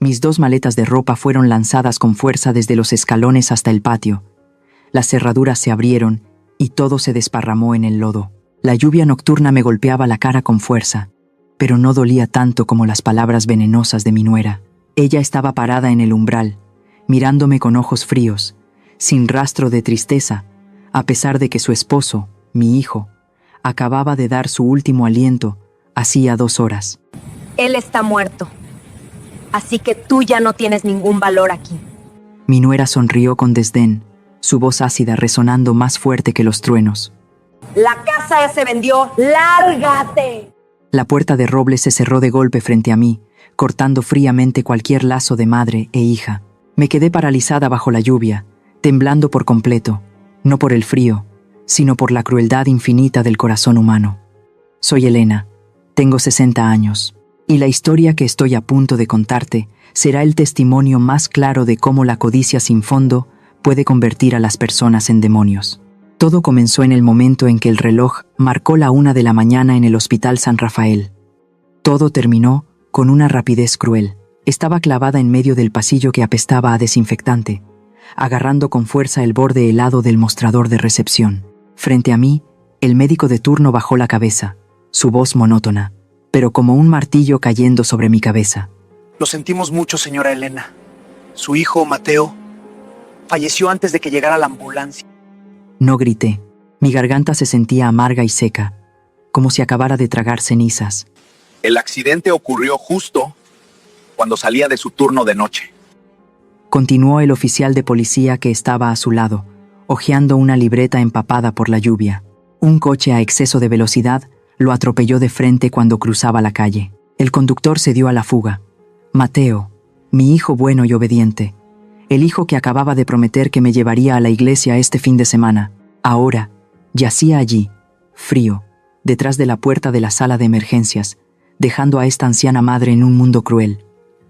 Mis 2 maletas de ropa fueron lanzadas con fuerza desde los escalones hasta el patio. Las cerraduras se abrieron y todo se desparramó en el lodo. La lluvia nocturna me golpeaba la cara con fuerza, pero no dolía tanto como las palabras venenosas de mi nuera. Ella estaba parada en el umbral, mirándome con ojos fríos, sin rastro de tristeza, a pesar de que su esposo, mi hijo, acababa de dar su último aliento hacía 2 horas. Él está muerto, así que tú ya no tienes ningún valor aquí. Mi nuera sonrió con desdén, su voz ácida resonando más fuerte que los truenos. La casa ya se vendió, ¡lárgate! La puerta de roble se cerró de golpe frente a mí, cortando fríamente cualquier lazo de madre e hija. Me quedé paralizada bajo la lluvia, temblando por completo, no por el frío, sino por la crueldad infinita del corazón humano. Soy Elena, tengo 60 años, y la historia que estoy a punto de contarte será el testimonio más claro de cómo la codicia sin fondo puede convertir a las personas en demonios. Todo comenzó en el momento en que el reloj marcó la 1 de la mañana en el Hospital San Rafael. Todo terminó con una rapidez cruel. Estaba clavada en medio del pasillo que apestaba a desinfectante, agarrando con fuerza el borde helado del mostrador de recepción. Frente a mí, el médico de turno bajó la cabeza, su voz monótona, pero como un martillo cayendo sobre mi cabeza. Lo sentimos mucho, señora Elena. Su hijo, Mateo, falleció antes de que llegara la ambulancia. No grité. Mi garganta se sentía amarga y seca, como si acabara de tragar cenizas. El accidente ocurrió justo cuando salía de su turno de noche. Continuó el oficial de policía que estaba a su lado, hojeando una libreta empapada por la lluvia. Un coche a exceso de velocidad lo atropelló de frente cuando cruzaba la calle. El conductor se dio a la fuga. Mateo, mi hijo bueno y obediente, el hijo que acababa de prometer que me llevaría a la iglesia este fin de semana, ahora yacía allí, frío, detrás de la puerta de la sala de emergencias, dejando a esta anciana madre en un mundo cruel.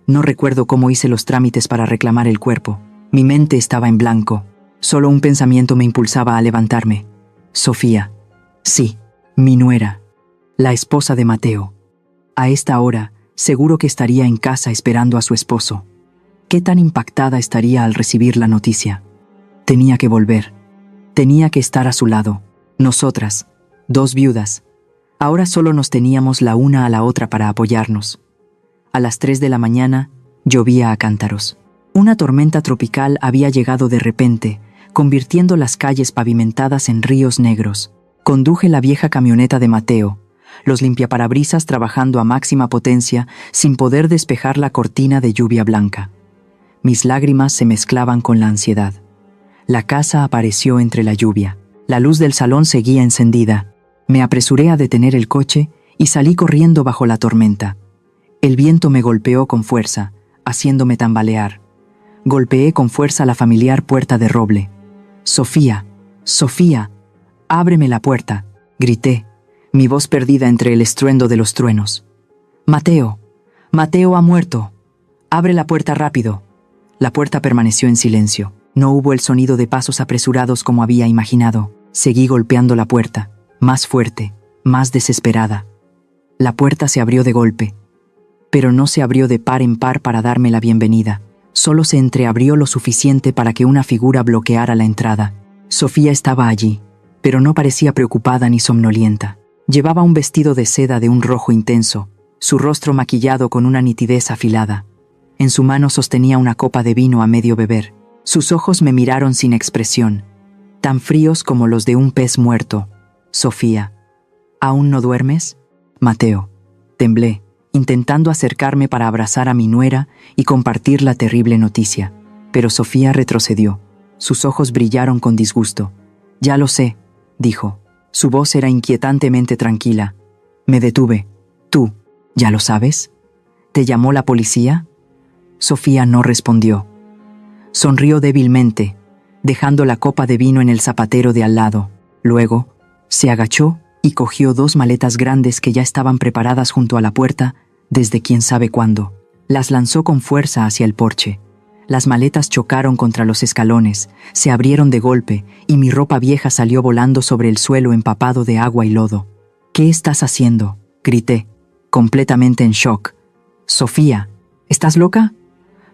No recuerdo cómo hice los trámites para reclamar el cuerpo. Mi mente estaba en blanco. Solo un pensamiento me impulsaba a levantarme. Sofía. Sí, mi nuera. La esposa de Mateo. A esta hora, seguro que estaría en casa esperando a su esposo. ¿Qué tan impactada estaría al recibir la noticia? Tenía que volver. Tenía que estar a su lado. Nosotras, 2 viudas. Ahora solo nos teníamos la una a la otra para apoyarnos. A las 3 de la mañana, llovía a cántaros. Una tormenta tropical había llegado de repente, convirtiendo las calles pavimentadas en ríos negros. Conduje la vieja camioneta de Mateo, los limpiaparabrisas trabajando a máxima potencia sin poder despejar la cortina de lluvia blanca. Mis lágrimas se mezclaban con la ansiedad. La casa apareció entre la lluvia. La luz del salón seguía encendida. Me apresuré a detener el coche y salí corriendo bajo la tormenta. El viento me golpeó con fuerza, haciéndome tambalear. Golpeé con fuerza la familiar puerta de roble. «Sofía, Sofía, ábreme la puerta», grité, mi voz perdida entre el estruendo de los truenos. «Mateo, Mateo ha muerto. Abre la puerta rápido». La puerta permaneció en silencio. No hubo el sonido de pasos apresurados como había imaginado. Seguí golpeando la puerta, más fuerte, más desesperada. La puerta se abrió de golpe, pero no se abrió de par en par para darme la bienvenida. Solo se entreabrió lo suficiente para que una figura bloqueara la entrada. Sofía estaba allí, pero no parecía preocupada ni somnolienta. Llevaba un vestido de seda de un rojo intenso, su rostro maquillado con una nitidez afilada. En su mano sostenía una copa de vino a medio beber. Sus ojos me miraron sin expresión, tan fríos como los de un pez muerto. «Sofía, ¿aún no duermes?» «Mateo». Temblé, intentando acercarme para abrazar a mi nuera y compartir la terrible noticia. Pero Sofía retrocedió. Sus ojos brillaron con disgusto. «Ya lo sé», dijo. Su voz era inquietantemente tranquila. Me detuve. «¿Tú, ya lo sabes? ¿Te llamó la policía?» Sofía no respondió. Sonrió débilmente, dejando la copa de vino en el zapatero de al lado. Luego, se agachó y cogió 2 maletas grandes que ya estaban preparadas junto a la puerta desde quién sabe cuándo. Las lanzó con fuerza hacia el porche. Las maletas chocaron contra los escalones, se abrieron de golpe y mi ropa vieja salió volando sobre el suelo empapado de agua y lodo. «¿Qué estás haciendo?», grité, completamente en shock. «Sofía, ¿estás loca?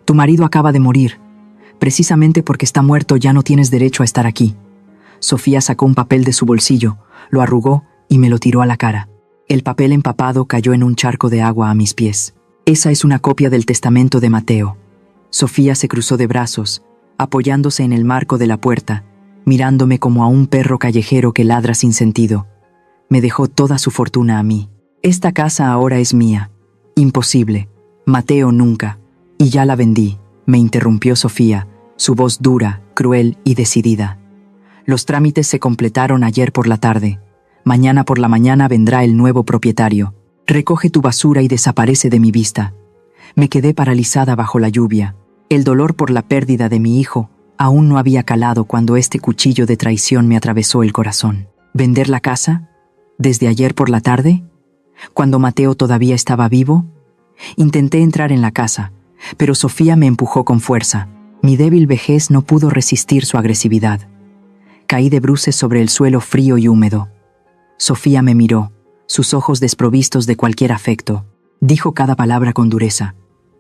Tu marido acaba de morir. Precisamente porque está muerto ya no tienes derecho a estar aquí. Sofía sacó un papel de su bolsillo, lo arrugó y me lo tiró a la cara. El papel empapado cayó en un charco de agua a mis pies. Esa es una copia del testamento de Mateo. Sofía se cruzó de brazos, apoyándose en el marco de la puerta, mirándome como a un perro callejero que ladra sin sentido. Me dejó toda su fortuna a mí. Esta casa ahora es mía. Imposible. Mateo nunca. Y ya la vendí, me interrumpió Sofía, su voz dura, cruel y decidida. Los trámites se completaron ayer por la tarde. Mañana por la mañana vendrá el nuevo propietario. Recoge tu basura y desaparece de mi vista. Me quedé paralizada bajo la lluvia. El dolor por la pérdida de mi hijo aún no había calado cuando este cuchillo de traición me atravesó el corazón. ¿Vender la casa? ¿Desde ayer por la tarde? ¿Cuando Mateo todavía estaba vivo? Intenté entrar en la casa, pero Sofía me empujó con fuerza. Mi débil vejez no pudo resistir su agresividad. Caí de bruces sobre el suelo frío y húmedo. Sofía me miró, sus ojos desprovistos de cualquier afecto. Dijo cada palabra con dureza.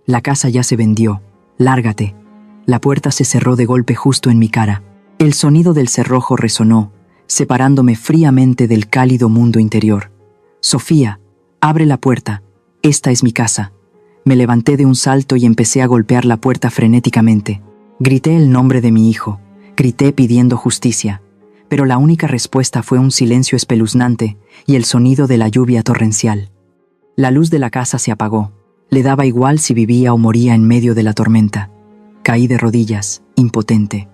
La casa ya se vendió. Lárgate. La puerta se cerró de golpe justo en mi cara. El sonido del cerrojo resonó, separándome fríamente del cálido mundo interior. Sofía, abre la puerta. Esta es mi casa. Me levanté de un salto y empecé a golpear la puerta frenéticamente. Grité el nombre de mi hijo. Grité pidiendo justicia. Pero la única respuesta fue un silencio espeluznante y el sonido de la lluvia torrencial. La luz de la casa se apagó. Le daba igual si vivía o moría en medio de la tormenta. Caí de rodillas, impotente.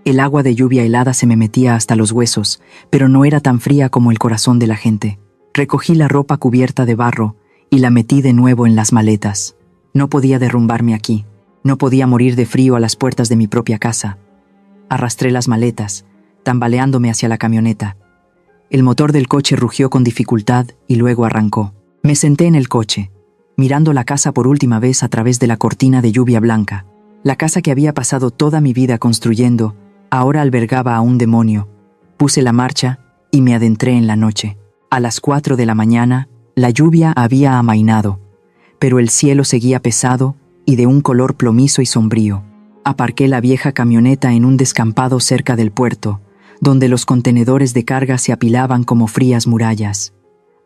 El agua de lluvia helada se me metía hasta los huesos, pero no era tan fría como el corazón de la gente. Recogí la ropa cubierta de barro y la metí de nuevo en las maletas. No podía derrumbarme aquí. No podía morir de frío a las puertas de mi propia casa. Arrastré las maletas, tambaleándome hacia la camioneta. El motor del coche rugió con dificultad y luego arrancó. Me senté en el coche, mirando la casa por última vez a través de la cortina de lluvia blanca. La casa que había pasado toda mi vida construyendo, ahora albergaba a un demonio. Puse la marcha y me adentré en la noche. A las 4 de la mañana, la lluvia había amainado, pero el cielo seguía pesado y de un color plomizo y sombrío. Aparqué la vieja camioneta en un descampado cerca del puerto, donde los contenedores de carga se apilaban como frías murallas.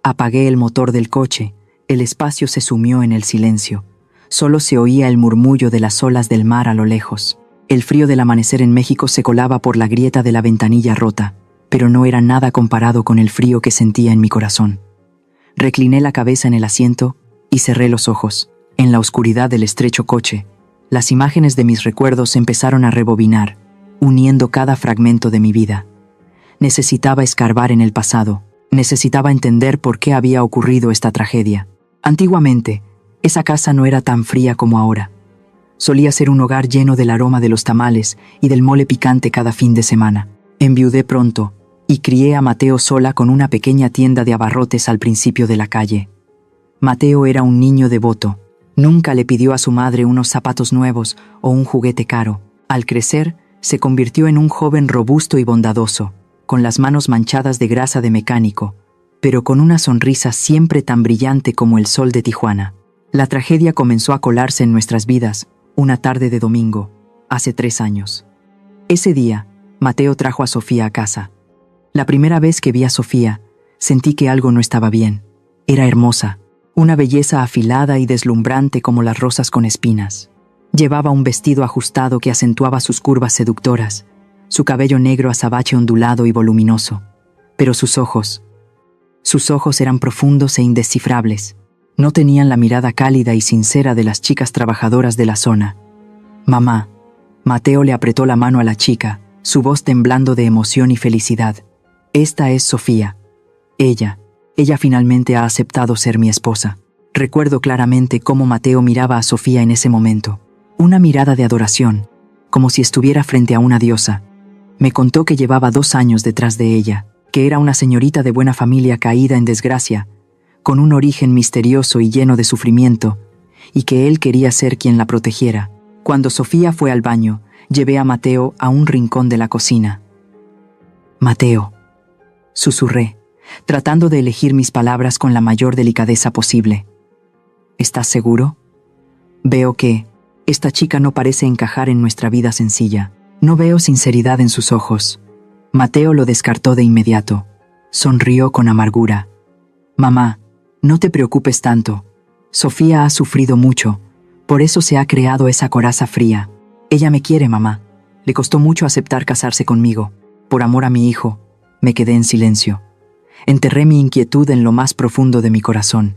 Apagué el motor del coche, el espacio se sumió en el silencio. Solo se oía el murmullo de las olas del mar a lo lejos. El frío del amanecer en México se colaba por la grieta de la ventanilla rota, pero no era nada comparado con el frío que sentía en mi corazón. Recliné la cabeza en el asiento y cerré los ojos. En la oscuridad del estrecho coche, las imágenes de mis recuerdos empezaron a rebobinar, uniendo cada fragmento de mi vida. Necesitaba escarbar en el pasado, necesitaba entender por qué había ocurrido esta tragedia. Antiguamente, esa casa no era tan fría como ahora. Solía ser un hogar lleno del aroma de los tamales y del mole picante cada fin de semana. Enviudé pronto y crié a Mateo sola con una pequeña tienda de abarrotes al principio de la calle. Mateo era un niño devoto. Nunca le pidió a su madre unos zapatos nuevos o un juguete caro. Al crecer, se convirtió en un joven robusto y bondadoso, con las manos manchadas de grasa de mecánico, pero con una sonrisa siempre tan brillante como el sol de Tijuana. La tragedia comenzó a colarse en nuestras vidas, una tarde de domingo, hace 3 años. Ese día, Mateo trajo a Sofía a casa. La primera vez que vi a Sofía, sentí que algo no estaba bien. Era hermosa, una belleza afilada y deslumbrante como las rosas con espinas. Llevaba un vestido ajustado que acentuaba sus curvas seductoras, su cabello negro azabache ondulado y voluminoso. Pero sus ojos eran profundos e indescifrables. No tenían la mirada cálida y sincera de las chicas trabajadoras de la zona. «Mamá». Mateo le apretó la mano a la chica, su voz temblando de emoción y felicidad. «Esta es Sofía. Ella finalmente ha aceptado ser mi esposa». Recuerdo claramente cómo Mateo miraba a Sofía en ese momento. Una mirada de adoración, como si estuviera frente a una diosa. Me contó que llevaba 2 años detrás de ella, que era una señorita de buena familia caída en desgracia, con un origen misterioso y lleno de sufrimiento, y que él quería ser quien la protegiera. Cuando Sofía fue al baño, llevé a Mateo a un rincón de la cocina. «Mateo», susurré, tratando de elegir mis palabras con la mayor delicadeza posible. «¿Estás seguro? Veo que Esta chica no parece encajar en nuestra vida sencilla. No veo sinceridad en sus ojos. Mateo lo descartó de inmediato. Sonrió con amargura. Mamá, no te preocupes tanto. Sofía ha sufrido mucho. Por eso se ha creado esa coraza fría. Ella me quiere, mamá. Le costó mucho aceptar casarse conmigo. Por amor a mi hijo, me quedé en silencio. Enterré mi inquietud en lo más profundo de mi corazón.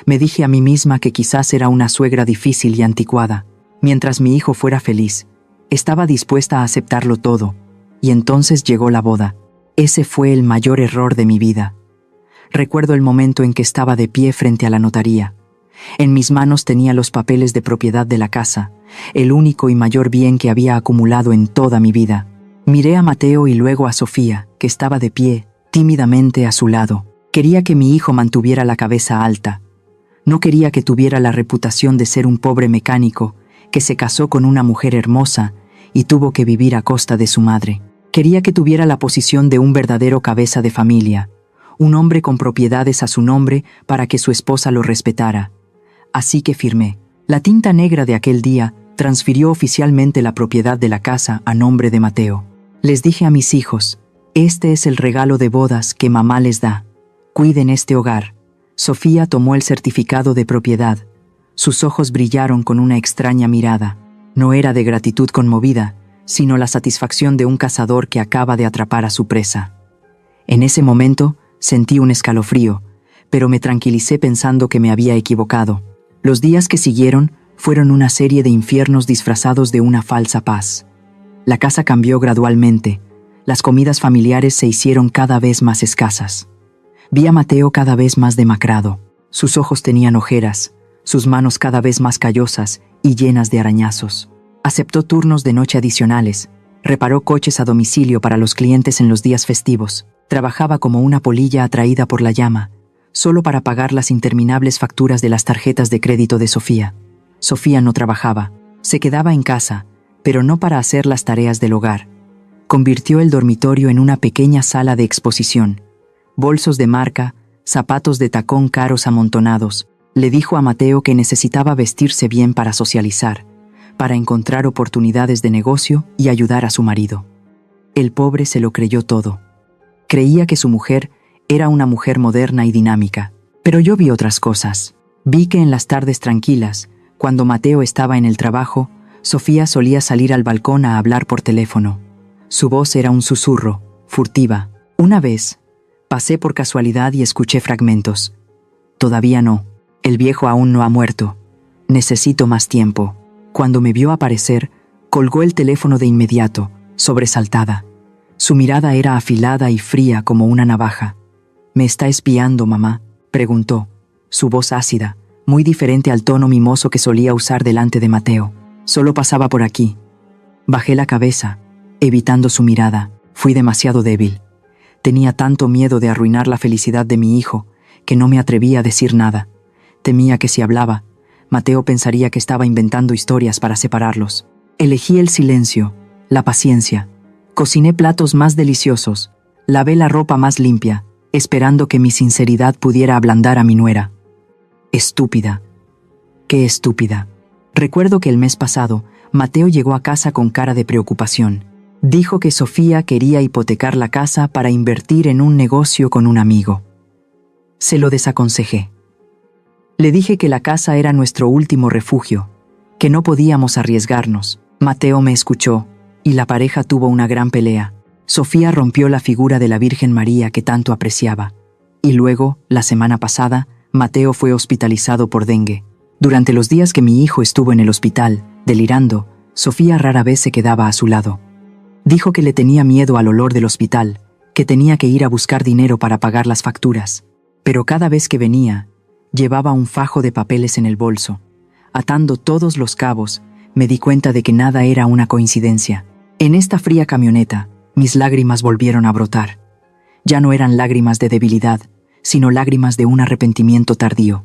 Me dije a mí misma que quizás era una suegra difícil y anticuada. Mientras mi hijo fuera feliz, estaba dispuesta a aceptarlo todo. Y entonces llegó la boda. Ese fue el mayor error de mi vida. Recuerdo el momento en que estaba de pie frente a la notaría. En mis manos tenía los papeles de propiedad de la casa, el único y mayor bien que había acumulado en toda mi vida. Miré a Mateo y luego a Sofía, que estaba de pie, tímidamente a su lado. Quería que mi hijo mantuviera la cabeza alta. No quería que tuviera la reputación de ser un pobre mecánico que se casó con una mujer hermosa y tuvo que vivir a costa de su madre. Quería que tuviera la posición de un verdadero cabeza de familia, un hombre con propiedades a su nombre para que su esposa lo respetara. Así que firmé. La tinta negra de aquel día transfirió oficialmente la propiedad de la casa a nombre de Mateo. Les dije a mis hijos, este es el regalo de bodas que mamá les da. Cuiden este hogar. Sofía tomó el certificado de propiedad. Sus ojos brillaron con una extraña mirada. No era de gratitud conmovida, sino la satisfacción de un cazador que acaba de atrapar a su presa. En ese momento sentí un escalofrío, pero me tranquilicé pensando que me había equivocado. Los días que siguieron fueron una serie de infiernos disfrazados de una falsa paz. La casa cambió gradualmente. Las comidas familiares se hicieron cada vez más escasas. Vi a Mateo cada vez más demacrado. Sus ojos tenían ojeras, sus manos cada vez más callosas y llenas de arañazos. Aceptó turnos de noche adicionales, reparó coches a domicilio para los clientes en los días festivos, trabajaba como una polilla atraída por la llama, solo para pagar las interminables facturas de las tarjetas de crédito de Sofía. Sofía no trabajaba, se quedaba en casa, pero no para hacer las tareas del hogar. Convirtió el dormitorio en una pequeña sala de exposición. Bolsos de marca, zapatos de tacón caros amontonados. Le dijo a Mateo que necesitaba vestirse bien para socializar, para encontrar oportunidades de negocio y ayudar a su marido. El pobre se lo creyó todo. Creía que su mujer era una mujer moderna y dinámica, pero yo vi otras cosas. Vi que en las tardes tranquilas, cuando Mateo estaba en el trabajo, Sofía solía salir al balcón a hablar por teléfono. Su voz era un susurro, furtiva. Una vez, pasé por casualidad y escuché fragmentos. Todavía no. El viejo aún no ha muerto. Necesito más tiempo. Cuando me vio aparecer, colgó el teléfono de inmediato, sobresaltada. Su mirada era afilada y fría como una navaja. ¿Me está espiando, mamá?, preguntó. Su voz ácida, muy diferente al tono mimoso que solía usar delante de Mateo. Solo pasaba por aquí. Bajé la cabeza, evitando su mirada. Fui demasiado débil. Tenía tanto miedo de arruinar la felicidad de mi hijo que no me atreví a decir nada. Temía que si hablaba, Mateo pensaría que estaba inventando historias para separarlos. Elegí el silencio, la paciencia. Cociné platos más deliciosos, lavé la ropa más limpia, esperando que mi sinceridad pudiera ablandar a mi nuera. Estúpida. ¡Qué estúpida! Recuerdo que el mes pasado, Mateo llegó a casa con cara de preocupación. Dijo que Sofía quería hipotecar la casa para invertir en un negocio con un amigo. Se lo desaconsejé. Le dije que la casa era nuestro último refugio, que no podíamos arriesgarnos. Mateo me escuchó, y la pareja tuvo una gran pelea. Sofía rompió la figura de la Virgen María que tanto apreciaba. Y luego, la semana pasada, Mateo fue hospitalizado por dengue. Durante los días que mi hijo estuvo en el hospital, delirando, Sofía rara vez se quedaba a su lado. Dijo que le tenía miedo al olor del hospital, que tenía que ir a buscar dinero para pagar las facturas. Pero cada vez que venía, llevaba un fajo de papeles en el bolso. Atando todos los cabos, me di cuenta de que nada era una coincidencia. En esta fría camioneta, mis lágrimas volvieron a brotar. Ya no eran lágrimas de debilidad, sino lágrimas de un arrepentimiento tardío.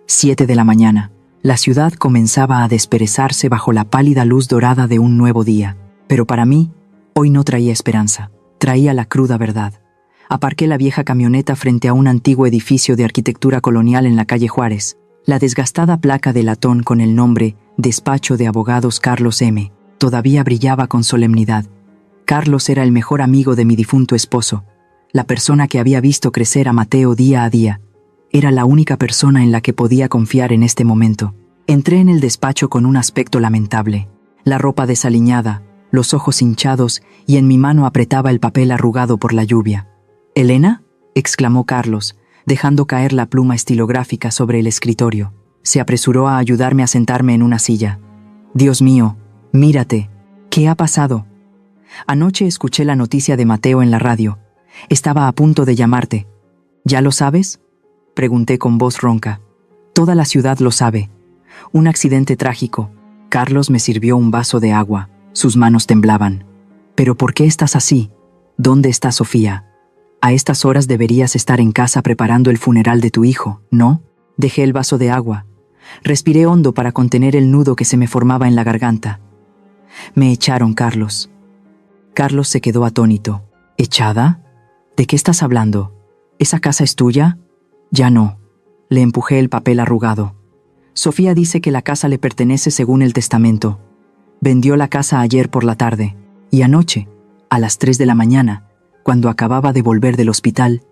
7 de la mañana. La ciudad comenzaba a desperezarse bajo la pálida luz dorada de un nuevo día. Pero para mí, hoy no traía esperanza. Traía la cruda verdad. Aparqué la vieja camioneta frente a un antiguo edificio de arquitectura colonial en la calle Juárez. La desgastada placa de latón con el nombre Despacho de Abogados Carlos M. Todavía brillaba con solemnidad. Carlos era el mejor amigo de mi difunto esposo, la persona que había visto crecer a Mateo día a día. Era la única persona en la que podía confiar en este momento. Entré en el despacho con un aspecto lamentable, la ropa desaliñada, los ojos hinchados y en mi mano apretaba el papel arrugado por la lluvia. «¿Elena?», exclamó Carlos, dejando caer la pluma estilográfica sobre el escritorio. Se apresuró a ayudarme a sentarme en una silla. «Dios mío, mírate. ¿Qué ha pasado?». «Anoche escuché la noticia de Mateo en la radio. Estaba a punto de llamarte». «¿Ya lo sabes?», pregunté con voz ronca. «Toda la ciudad lo sabe. Un accidente trágico». Carlos me sirvió un vaso de agua. Sus manos temblaban. «¿Pero por qué estás así? ¿Dónde está Sofía? A estas horas deberías estar en casa preparando el funeral de tu hijo, ¿no?». Dejé el vaso de agua. Respiré hondo para contener el nudo que se me formaba en la garganta. «Me echaron, Carlos». Carlos se quedó atónito. «¿Echada? ¿De qué estás hablando? ¿Esa casa es tuya?». «Ya no». Le empujé el papel arrugado. «Sofía dice que la casa le pertenece según el testamento. Vendió la casa ayer por la tarde, y anoche, a las 3 de la mañana, cuando acababa de volver del hospital,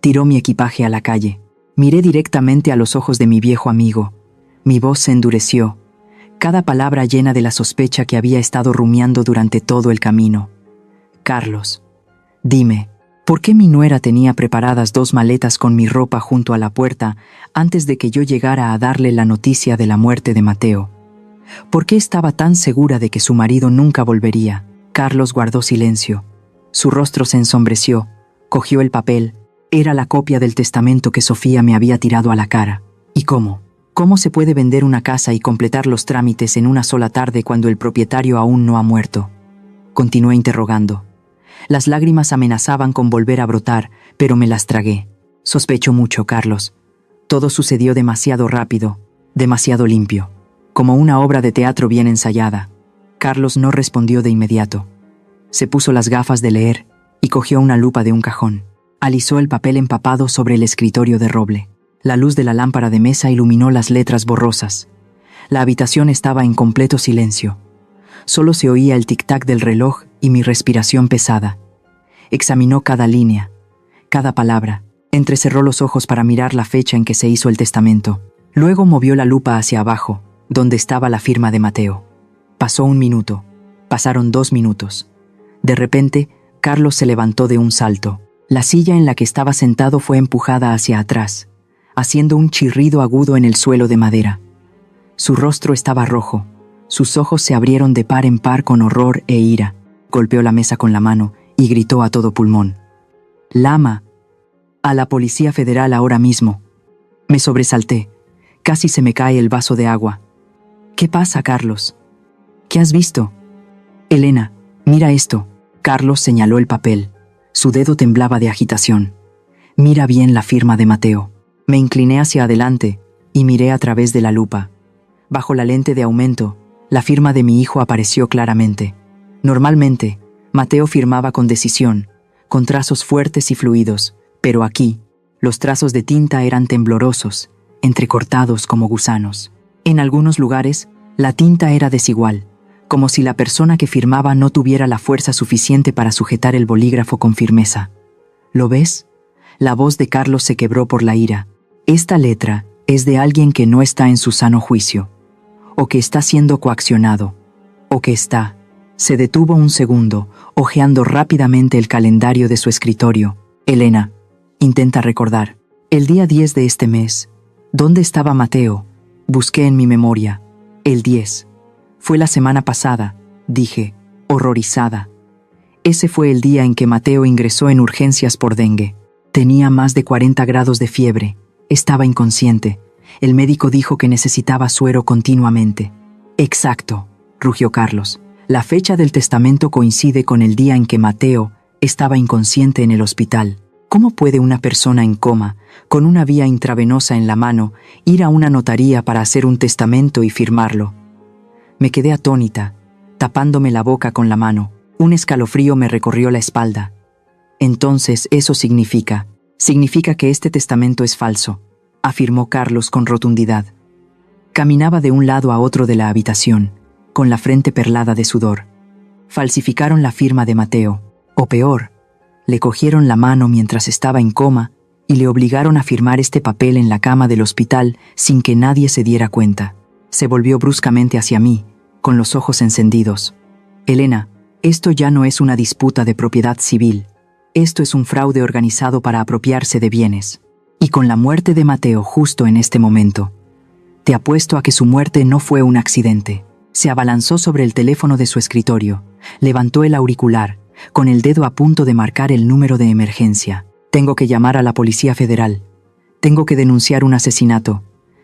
tiró mi equipaje a la calle». Miré directamente a los ojos de mi viejo amigo. Mi voz se endureció, cada palabra llena de la sospecha que había estado rumiando durante todo el camino. «Carlos, dime, ¿por qué mi nuera tenía preparadas 2 maletas con mi ropa junto a la puerta antes de que yo llegara a darle la noticia de la muerte de Mateo? ¿Por qué estaba tan segura de que su marido nunca volvería?». Carlos guardó silencio. Su rostro se ensombreció, cogió el papel. Era la copia del testamento que Sofía me había tirado a la cara. ¿Y cómo? ¿Cómo se puede vender una casa y completar los trámites en una sola tarde cuando el propietario aún no ha muerto?, continué interrogando. Las lágrimas amenazaban con volver a brotar, pero me las tragué. «Sospecho mucho, Carlos. Todo sucedió demasiado rápido, demasiado limpio, como una obra de teatro bien ensayada». Carlos no respondió de inmediato. Se puso las gafas de leer y cogió una lupa de un cajón. Alisó el papel empapado sobre el escritorio de roble. La luz de la lámpara de mesa iluminó las letras borrosas. La habitación estaba en completo silencio. Solo se oía el tic-tac del reloj y mi respiración pesada. Examinó cada línea, cada palabra. Entrecerró los ojos para mirar la fecha en que se hizo el testamento. Luego movió la lupa hacia abajo, donde estaba la firma de Mateo. Pasó 1 minuto. Pasaron 2 minutos. De repente, Carlos se levantó de un salto. La silla en la que estaba sentado fue empujada hacia atrás, haciendo un chirrido agudo en el suelo de madera. Su rostro estaba rojo. Sus ojos se abrieron de par en par con horror e ira. Golpeó la mesa con la mano y gritó a todo pulmón: «Lama, a la Policía Federal ahora mismo». Me sobresalté. Casi se me cae el vaso de agua. «¿Qué pasa, Carlos? ¿Qué has visto?». «Elena, mira esto». Carlos señaló el papel. Su dedo temblaba de agitación. «Mira bien la firma de Mateo». Me incliné hacia adelante y miré a través de la lupa. Bajo la lente de aumento, la firma de mi hijo apareció claramente. Normalmente, Mateo firmaba con decisión, con trazos fuertes y fluidos, pero aquí, los trazos de tinta eran temblorosos, entrecortados como gusanos. En algunos lugares, la tinta era desigual, como si la persona que firmaba no tuviera la fuerza suficiente para sujetar el bolígrafo con firmeza. «¿Lo ves?». La voz de Carlos se quebró por la ira. «Esta letra es de alguien que no está en su sano juicio, o que está siendo coaccionado, o que está». Se detuvo un segundo, hojeando rápidamente el calendario de su escritorio. «Elena, intenta recordar. El día 10 de este mes. ¿Dónde estaba Mateo?». Busqué en mi memoria. «El 10. Fue la semana pasada», dije, horrorizada. Ese fue el día en que Mateo ingresó en urgencias por dengue. Tenía más de 40 grados de fiebre. Estaba inconsciente. El médico dijo que necesitaba suero continuamente. «Exacto», rugió Carlos. «La fecha del testamento coincide con el día en que Mateo estaba inconsciente en el hospital. ¿Cómo puede una persona en coma, con una vía intravenosa en la mano, ir a una notaría para hacer un testamento y firmarlo?». Me quedé atónita, tapándome la boca con la mano. Un escalofrío me recorrió la espalda. «Entonces eso significa que este testamento es falso», afirmó Carlos con rotundidad. Caminaba de un lado a otro de la habitación, con la frente perlada de sudor. Falsificaron la firma de Mateo, o peor, le cogieron la mano mientras estaba en coma y le obligaron a firmar este papel en la cama del hospital sin que nadie se diera cuenta. Se volvió bruscamente hacia mí, con los ojos encendidos. Elena, esto ya no es una disputa de propiedad civil. Esto es un fraude organizado para apropiarse de bienes. Y con la muerte de Mateo justo en este momento, te apuesto a que su muerte no fue un accidente. Se abalanzó sobre el teléfono de su escritorio, levantó el auricular, con el dedo a punto de marcar el número de emergencia. Tengo que llamar a la Policía Federal. Tengo que denunciar un asesinato.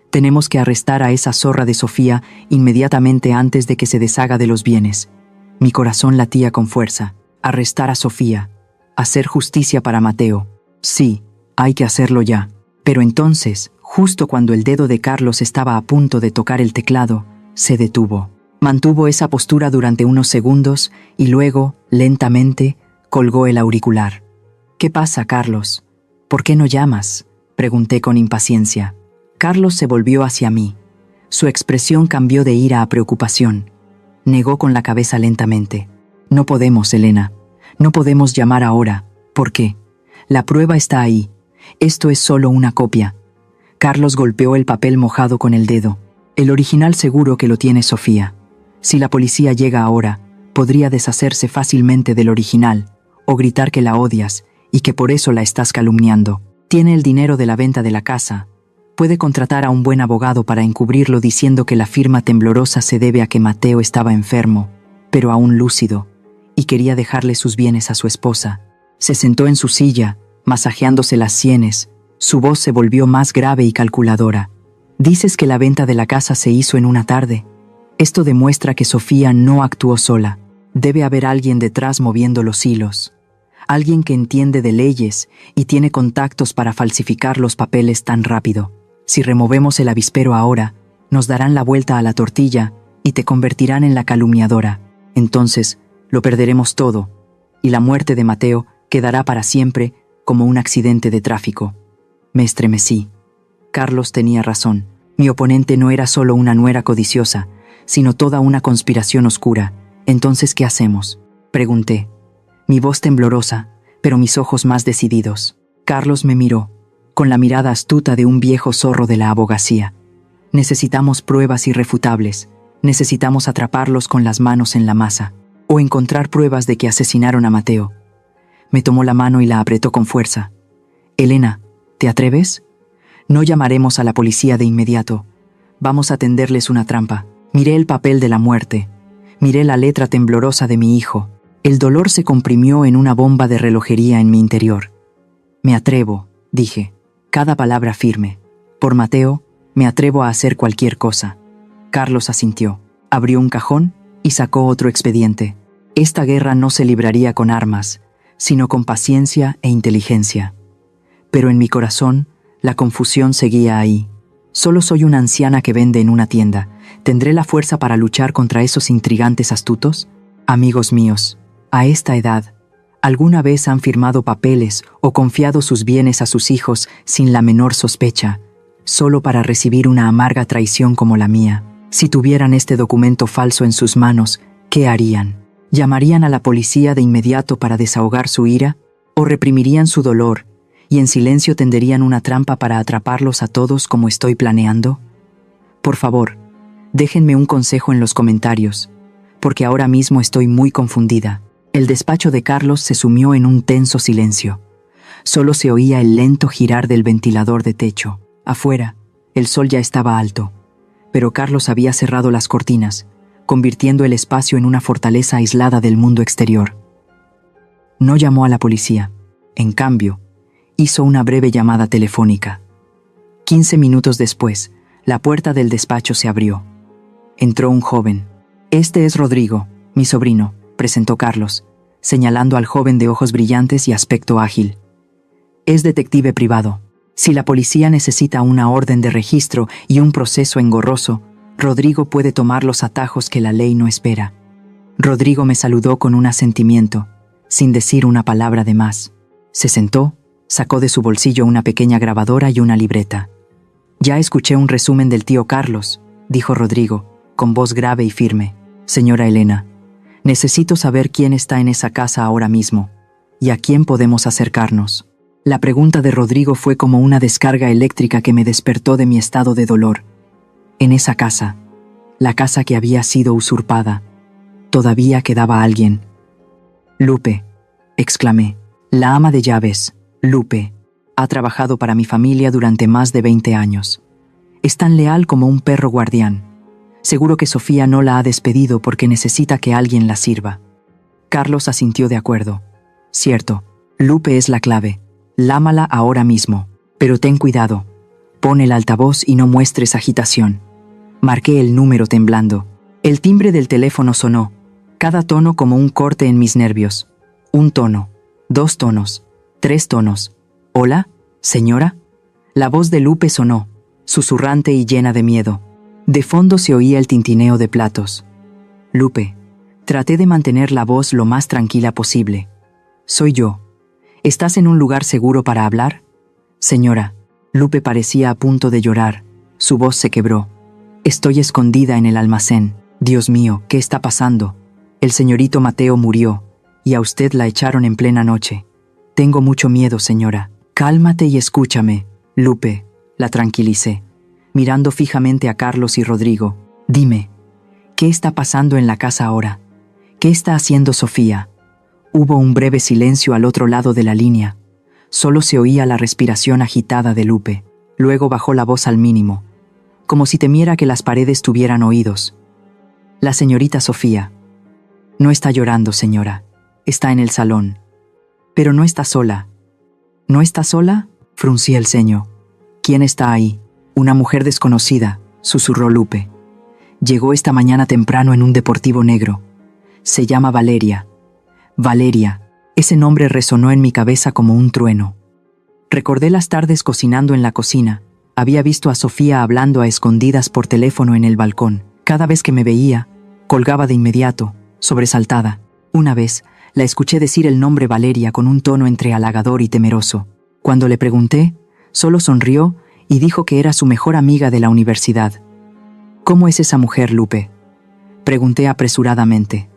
Tenemos que arrestar a esa zorra de Sofía inmediatamente antes de que se deshaga de los bienes. Mi corazón latía con fuerza. Arrestar a Sofía. Hacer justicia para Mateo. Sí, hay que hacerlo ya. Pero entonces, justo cuando el dedo de Carlos estaba a punto de tocar el teclado, se detuvo. Mantuvo esa postura durante unos segundos y luego, lentamente, colgó el auricular. «¿Qué pasa, Carlos? ¿Por qué no llamas?», pregunté con impaciencia. Carlos se volvió hacia mí. Su expresión cambió de ira a preocupación. Negó con la cabeza lentamente. «No podemos, Elena. No podemos llamar ahora. ¿Por qué? La prueba está ahí. Esto es solo una copia». Carlos golpeó el papel mojado con el dedo. «El original seguro que lo tiene Sofía. Si la policía llega ahora, podría deshacerse fácilmente del original o gritar que la odias y que por eso la estás calumniando. Tiene el dinero de la venta de la casa. Puede contratar a un buen abogado para encubrirlo diciendo que la firma temblorosa se debe a que Mateo estaba enfermo, pero aún lúcido, y quería dejarle sus bienes a su esposa». Se sentó en su silla, masajeándose las sienes. Su voz se volvió más grave y calculadora. «Dices que la venta de la casa se hizo en una tarde. Esto demuestra que Sofía no actuó sola. Debe haber alguien detrás moviendo los hilos. Alguien que entiende de leyes y tiene contactos para falsificar los papeles tan rápido. Si removemos el avispero ahora, nos darán la vuelta a la tortilla y te convertirán en la calumniadora. Entonces, lo perderemos todo, y la muerte de Mateo quedará para siempre como un accidente de tráfico». Me estremecí. Carlos tenía razón. Mi oponente no era solo una nuera codiciosa, sino toda una conspiración oscura. «¿Entonces qué hacemos?», pregunté, mi voz temblorosa, pero mis ojos más decididos. Carlos me miró, con la mirada astuta de un viejo zorro de la abogacía. «Necesitamos pruebas irrefutables. Necesitamos atraparlos con las manos en la masa, o encontrar pruebas de que asesinaron a Mateo». Me tomó la mano y la apretó con fuerza. «Elena, ¿te atreves? No llamaremos a la policía de inmediato. Vamos a tenderles una trampa». Miré el papel de la muerte. Miré la letra temblorosa de mi hijo. El dolor se comprimió en una bomba de relojería en mi interior. «Me atrevo», dije, cada palabra firme. «Por Mateo, me atrevo a hacer cualquier cosa». Carlos asintió. Abrió un cajón y sacó otro expediente. Esta guerra no se libraría con armas, sino con paciencia e inteligencia. Pero en mi corazón, la confusión seguía ahí. Solo soy una anciana que vende en una tienda. ¿Tendré la fuerza para luchar contra esos intrigantes astutos? Amigos míos, a esta edad, ¿alguna vez han firmado papeles o confiado sus bienes a sus hijos sin la menor sospecha, solo para recibir una amarga traición como la mía? Si tuvieran este documento falso en sus manos, ¿qué harían? ¿Llamarían a la policía de inmediato para desahogar su ira? ¿O reprimirían su dolor y en silencio tenderían una trampa para atraparlos a todos como estoy planeando? Por favor, déjenme un consejo en los comentarios, porque ahora mismo estoy muy confundida. El despacho de Carlos se sumió en un tenso silencio. Solo se oía el lento girar del ventilador de techo. Afuera, el sol ya estaba alto, pero Carlos había cerrado las cortinas, convirtiendo el espacio en una fortaleza aislada del mundo exterior. No llamó a la policía. En cambio, hizo una breve llamada telefónica. 15 minutos después, la puerta del despacho se abrió. Entró un joven. «Este es Rodrigo, mi sobrino», presentó Carlos, señalando al joven de ojos brillantes y aspecto ágil. «Es detective privado. Si la policía necesita una orden de registro y un proceso engorroso, Rodrigo puede tomar los atajos que la ley no espera». Rodrigo me saludó con un asentimiento, sin decir una palabra de más. Se sentó, sacó de su bolsillo una pequeña grabadora y una libreta. «Ya escuché un resumen del tío Carlos», dijo Rodrigo, con voz grave y firme. Señora Elena, necesito saber quién está en esa casa ahora mismo y a quién podemos acercarnos. La pregunta de Rodrigo fue como una descarga eléctrica que me despertó de mi estado de dolor. En esa casa, la casa que había sido usurpada, todavía quedaba alguien. Lupe, exclamé. La ama de llaves, Lupe, ha trabajado para mi familia durante más de 20 años. Es tan leal como un perro guardián. Seguro que Sofía no la ha despedido porque necesita que alguien la sirva. Carlos asintió de acuerdo. Cierto, Lupe es la clave. Lámala ahora mismo. Pero ten cuidado. Pon el altavoz y no muestres agitación. Marqué el número temblando. El timbre del teléfono sonó, cada tono como un corte en mis nervios. 1 tono, 2 tonos, 3 tonos. ¿Hola, señora? La voz de Lupe sonó, susurrante y llena de miedo. De fondo se oía el tintineo de platos. Lupe, traté de mantener la voz lo más tranquila posible. Soy yo. ¿Estás en un lugar seguro para hablar? Señora, Lupe parecía a punto de llorar. Su voz se quebró. Estoy escondida en el almacén. Dios mío, ¿qué está pasando? El señorito Mateo murió, y a usted la echaron en plena noche. Tengo mucho miedo, señora. Cálmate y escúchame, Lupe, la tranquilicé, mirando fijamente a Carlos y Rodrigo. Dime, ¿qué está pasando en la casa ahora? ¿Qué está haciendo Sofía? Hubo un breve silencio al otro lado de la línea. Solo se oía la respiración agitada de Lupe. Luego bajó la voz al mínimo, como si temiera que las paredes tuvieran oídos. La señorita Sofía. No está llorando, señora. Está en el salón. Pero no está sola. ¿No está sola? Fruncí el ceño. ¿Quién está ahí? Una mujer desconocida, susurró Lupe. Llegó esta mañana temprano en un deportivo negro. Se llama Valeria. Valeria. Ese nombre resonó en mi cabeza como un trueno. Recordé las tardes cocinando en la cocina. Había visto a Sofía hablando a escondidas por teléfono en el balcón. Cada vez que me veía, colgaba de inmediato, sobresaltada. Una vez, la escuché decir el nombre Valeria con un tono entre halagador y temeroso. Cuando le pregunté, solo sonrió y dijo que era su mejor amiga de la universidad. ¿Cómo es esa mujer, Lupe? Pregunté apresuradamente.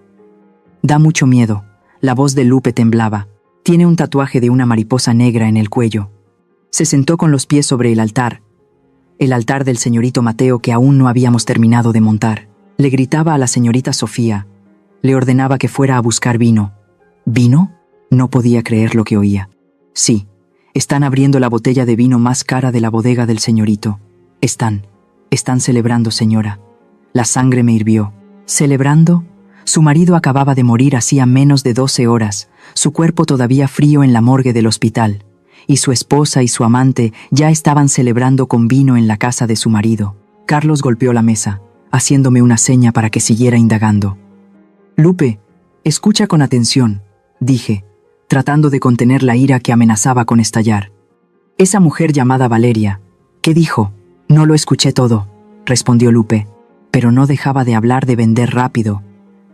Da mucho miedo. La voz de Lupe temblaba. Tiene un tatuaje de una mariposa negra en el cuello. Se sentó con los pies sobre el altar del señorito Mateo que aún no habíamos terminado de montar. Le gritaba a la señorita Sofía. Le ordenaba que fuera a buscar vino. ¿Vino? No podía creer lo que oía. Sí, están abriendo la botella de vino más cara de la bodega del señorito. Están celebrando, señora. La sangre me hirvió. ¿Celebrando? Su marido acababa de morir hacía menos de 12 horas, su cuerpo todavía frío en la morgue del hospital, y su esposa y su amante ya estaban celebrando con vino en la casa de su marido. Carlos golpeó la mesa, haciéndome una seña para que siguiera indagando. Lupe, escucha con atención, dije, tratando de contener la ira que amenazaba con estallar. Esa mujer llamada Valeria, ¿qué dijo? No lo escuché todo, respondió Lupe, pero no dejaba de hablar de vender rápido,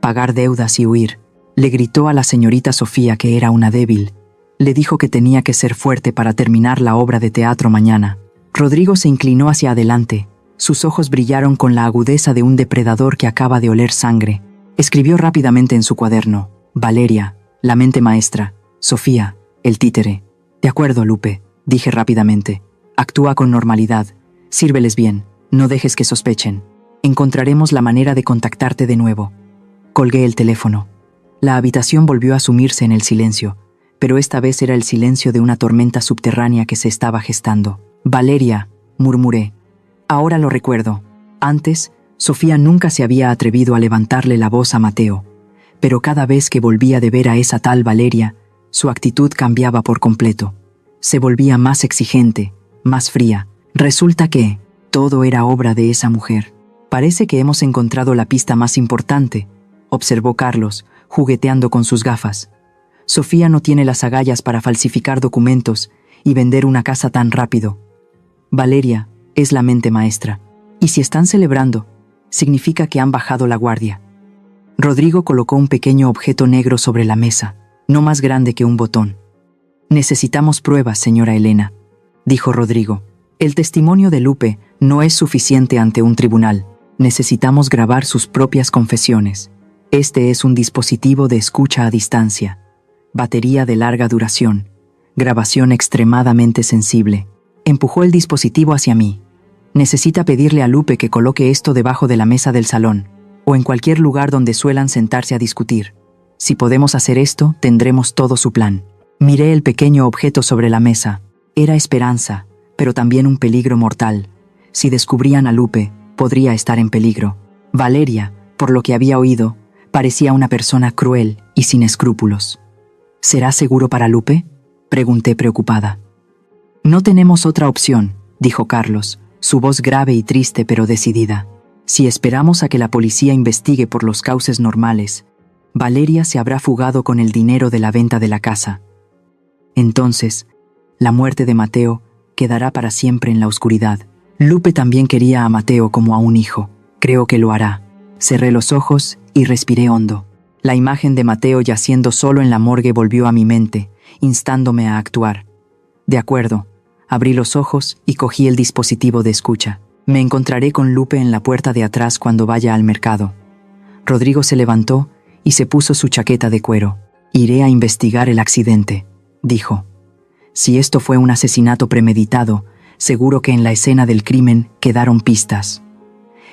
pagar deudas y huir. Le gritó a la señorita Sofía que era una débil. Le dijo que tenía que ser fuerte para terminar la obra de teatro mañana. Rodrigo se inclinó hacia adelante. Sus ojos brillaron con la agudeza de un depredador que acaba de oler sangre. Escribió rápidamente en su cuaderno: Valeria, la mente maestra; Sofía, el títere. De acuerdo, Lupe, dije rápidamente. Actúa con normalidad. Sírveles bien. No dejes que sospechen. Encontraremos la manera de contactarte de nuevo. Colgué el teléfono. La habitación volvió a sumirse en el silencio, pero esta vez era el silencio de una tormenta subterránea que se estaba gestando. Valeria, murmuré. Ahora lo recuerdo. Antes, Sofía nunca se había atrevido a levantarle la voz a Mateo, pero cada vez que volvía de ver a esa tal Valeria, su actitud cambiaba por completo. Se volvía más exigente, más fría. Resulta que todo era obra de esa mujer. Parece que hemos encontrado la pista más importante, observó Carlos, jugueteando con sus gafas. Sofía no tiene las agallas para falsificar documentos y vender una casa tan rápido. Valeria es la mente maestra. Y si están celebrando, significa que han bajado la guardia. Rodrigo colocó un pequeño objeto negro sobre la mesa, no más grande que un botón. Necesitamos pruebas, señora Elena, dijo Rodrigo. El testimonio de Lupe no es suficiente ante un tribunal. Necesitamos grabar sus propias confesiones. Este es un dispositivo de escucha a distancia. Batería de larga duración. Grabación extremadamente sensible. Empujó el dispositivo hacia mí. Necesita pedirle a Lupe que coloque esto debajo de la mesa del salón, o en cualquier lugar donde suelan sentarse a discutir. Si podemos hacer esto, tendremos todo su plan. Miré el pequeño objeto sobre la mesa. Era esperanza, pero también un peligro mortal. Si descubrían a Lupe, podría estar en peligro. Valeria, por lo que había oído, parecía una persona cruel y sin escrúpulos. ¿Será seguro para Lupe?, pregunté preocupada. No tenemos otra opción, dijo Carlos, su voz grave y triste pero decidida. Si esperamos a que la policía investigue por los cauces normales, Valeria se habrá fugado con el dinero de la venta de la casa. Entonces, la muerte de Mateo quedará para siempre en la oscuridad. Lupe también quería a Mateo como a un hijo. Creo que lo hará. Cerré los ojos y respiré hondo. La imagen de Mateo yaciendo solo en la morgue volvió a mi mente, instándome a actuar. De acuerdo. Abrí los ojos y cogí el dispositivo de escucha. Me encontraré con Lupe en la puerta de atrás cuando vaya al mercado. Rodrigo se levantó y se puso su chaqueta de cuero. Iré a investigar el accidente, dijo. Si esto fue un asesinato premeditado, seguro que en la escena del crimen quedaron pistas.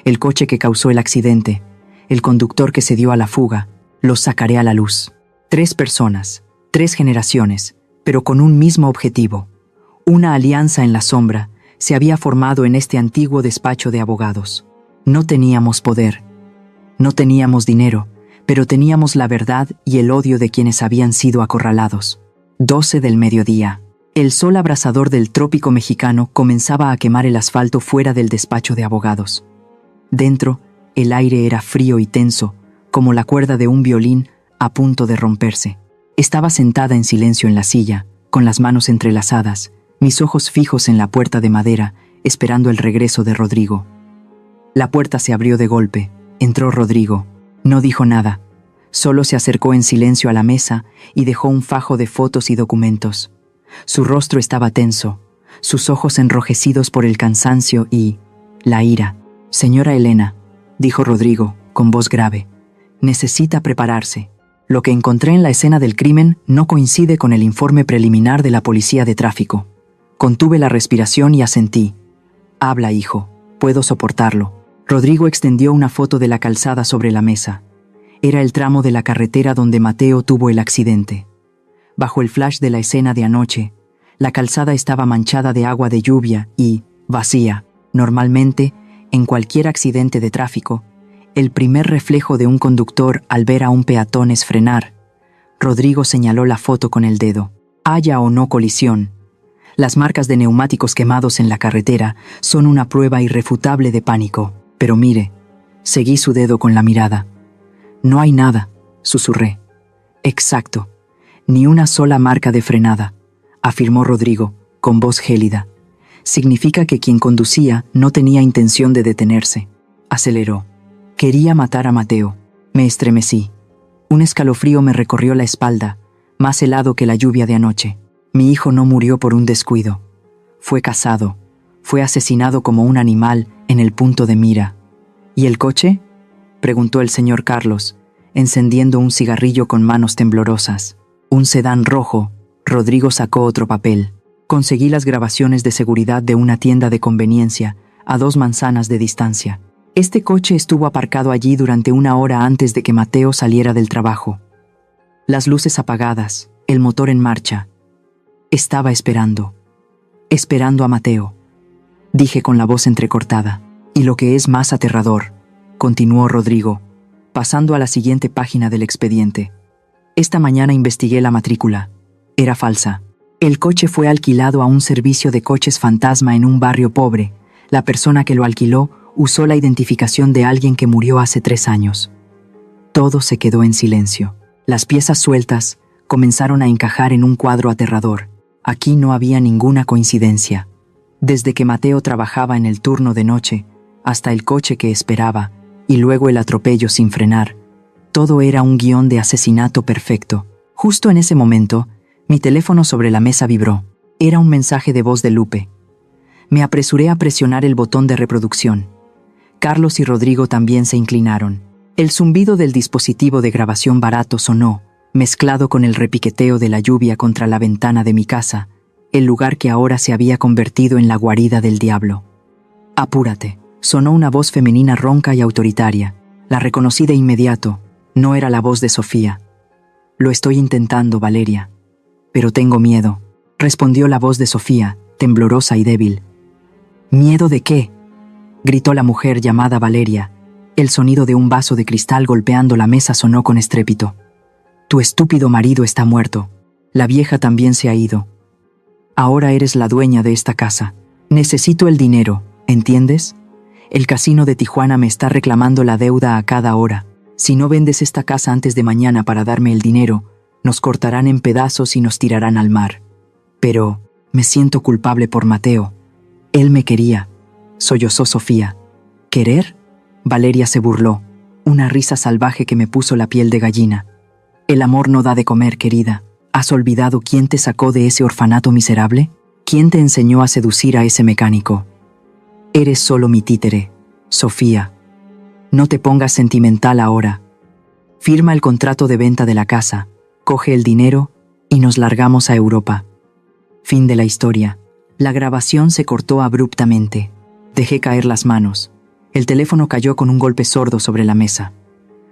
El coche que causó el accidente, el conductor que se dio a la fuga, los sacaré a la luz. 3 personas, 3 generaciones, pero con un mismo objetivo. Una alianza en la sombra se había formado en este antiguo despacho de abogados. No teníamos poder, no teníamos dinero, pero teníamos la verdad y el odio de quienes habían sido acorralados. 12 del mediodía. El sol abrasador del trópico mexicano comenzaba a quemar el asfalto fuera del despacho de abogados. Dentro, el aire era frío y tenso, como la cuerda de un violín a punto de romperse. Estaba sentada en silencio en la silla, con las manos entrelazadas, mis ojos fijos en la puerta de madera, esperando el regreso de Rodrigo. La puerta se abrió de golpe. Entró Rodrigo. No dijo nada. Solo se acercó en silencio a la mesa y dejó un fajo de fotos y documentos. Su rostro estaba tenso, sus ojos enrojecidos por el cansancio y la ira. «Señora Elena», dijo Rodrigo, con voz grave, «necesita prepararse. Lo que encontré en la escena del crimen no coincide con el informe preliminar de la policía de tráfico». Contuve la respiración y asentí. «Habla, hijo. Puedo soportarlo». Rodrigo extendió una foto de la calzada sobre la mesa. Era el tramo de la carretera donde Mateo tuvo el accidente. Bajo el flash de la escena de anoche, la calzada estaba manchada de agua de lluvia y vacía. Normalmente, en cualquier accidente de tráfico, el primer reflejo de un conductor al ver a un peatón es frenar. Rodrigo señaló la foto con el dedo. Haya o no colisión, las marcas de neumáticos quemados en la carretera son una prueba irrefutable de pánico. Pero mire, seguí su dedo con la mirada. No hay nada, susurré. Exacto, ni una sola marca de frenada, afirmó Rodrigo, con voz gélida. Significa que quien conducía no tenía intención de detenerse. Aceleró. Quería matar a Mateo. Me estremecí. Un escalofrío me recorrió la espalda, más helado que la lluvia de anoche. Mi hijo no murió por un descuido. Fue cazado. Fue asesinado como un animal en el punto de mira. ¿Y el coche?, preguntó el señor Carlos, encendiendo un cigarrillo con manos temblorosas. Un sedán rojo. Rodrigo sacó otro papel. Conseguí las grabaciones de seguridad de una tienda de conveniencia, a 2 manzanas de distancia. Este coche estuvo aparcado allí durante 1 hora antes de que Mateo saliera del trabajo. Las luces apagadas, el motor en marcha. Estaba esperando a Mateo, dije con la voz entrecortada. Y lo que es más aterrador, continuó Rodrigo, pasando a la siguiente página del expediente. Esta mañana investigué la matrícula. Era falsa. El coche fue alquilado a un servicio de coches fantasma en un barrio pobre. La persona que lo alquiló usó la identificación de alguien que murió hace 3 años. Todo se quedó en silencio. Las piezas sueltas comenzaron a encajar en un cuadro aterrador. Aquí no había ninguna coincidencia. Desde que Mateo trabajaba en el turno de noche, hasta el coche que esperaba, y luego el atropello sin frenar, todo era un guión de asesinato perfecto. Justo en ese momento, mi teléfono sobre la mesa vibró. Era un mensaje de voz de Lupe. Me apresuré a presionar el botón de reproducción. Carlos y Rodrigo también se inclinaron. El zumbido del dispositivo de grabación barato sonó, mezclado con el repiqueteo de la lluvia contra la ventana de mi casa, el lugar que ahora se había convertido en la guarida del diablo. «Apúrate», sonó una voz femenina ronca y autoritaria. La reconocí de inmediato. No era la voz de Sofía. «Lo estoy intentando, Valeria. Pero tengo miedo», respondió la voz de Sofía, temblorosa y débil. «¿Miedo de qué?», gritó la mujer llamada Valeria. El sonido de un vaso de cristal golpeando la mesa sonó con estrépito. «Tu estúpido marido está muerto. La vieja también se ha ido. Ahora eres la dueña de esta casa. Necesito el dinero, ¿entiendes? El casino de Tijuana me está reclamando la deuda a cada hora. Si no vendes esta casa antes de mañana para darme el dinero, nos cortarán en pedazos y nos tirarán al mar. Pero me siento culpable por Mateo. Él me quería», sollozó Sofía. «¿Querer?», Valeria se burló, una risa salvaje que me puso la piel de gallina. «El amor no da de comer, querida. ¿Has olvidado quién te sacó de ese orfanato miserable? ¿Quién te enseñó a seducir a ese mecánico? Eres solo mi títere, Sofía. No te pongas sentimental ahora. Firma el contrato de venta de la casa, coge el dinero y nos largamos a Europa». Fin de la historia. La grabación se cortó abruptamente. Dejé caer las manos. El teléfono cayó con un golpe sordo sobre la mesa.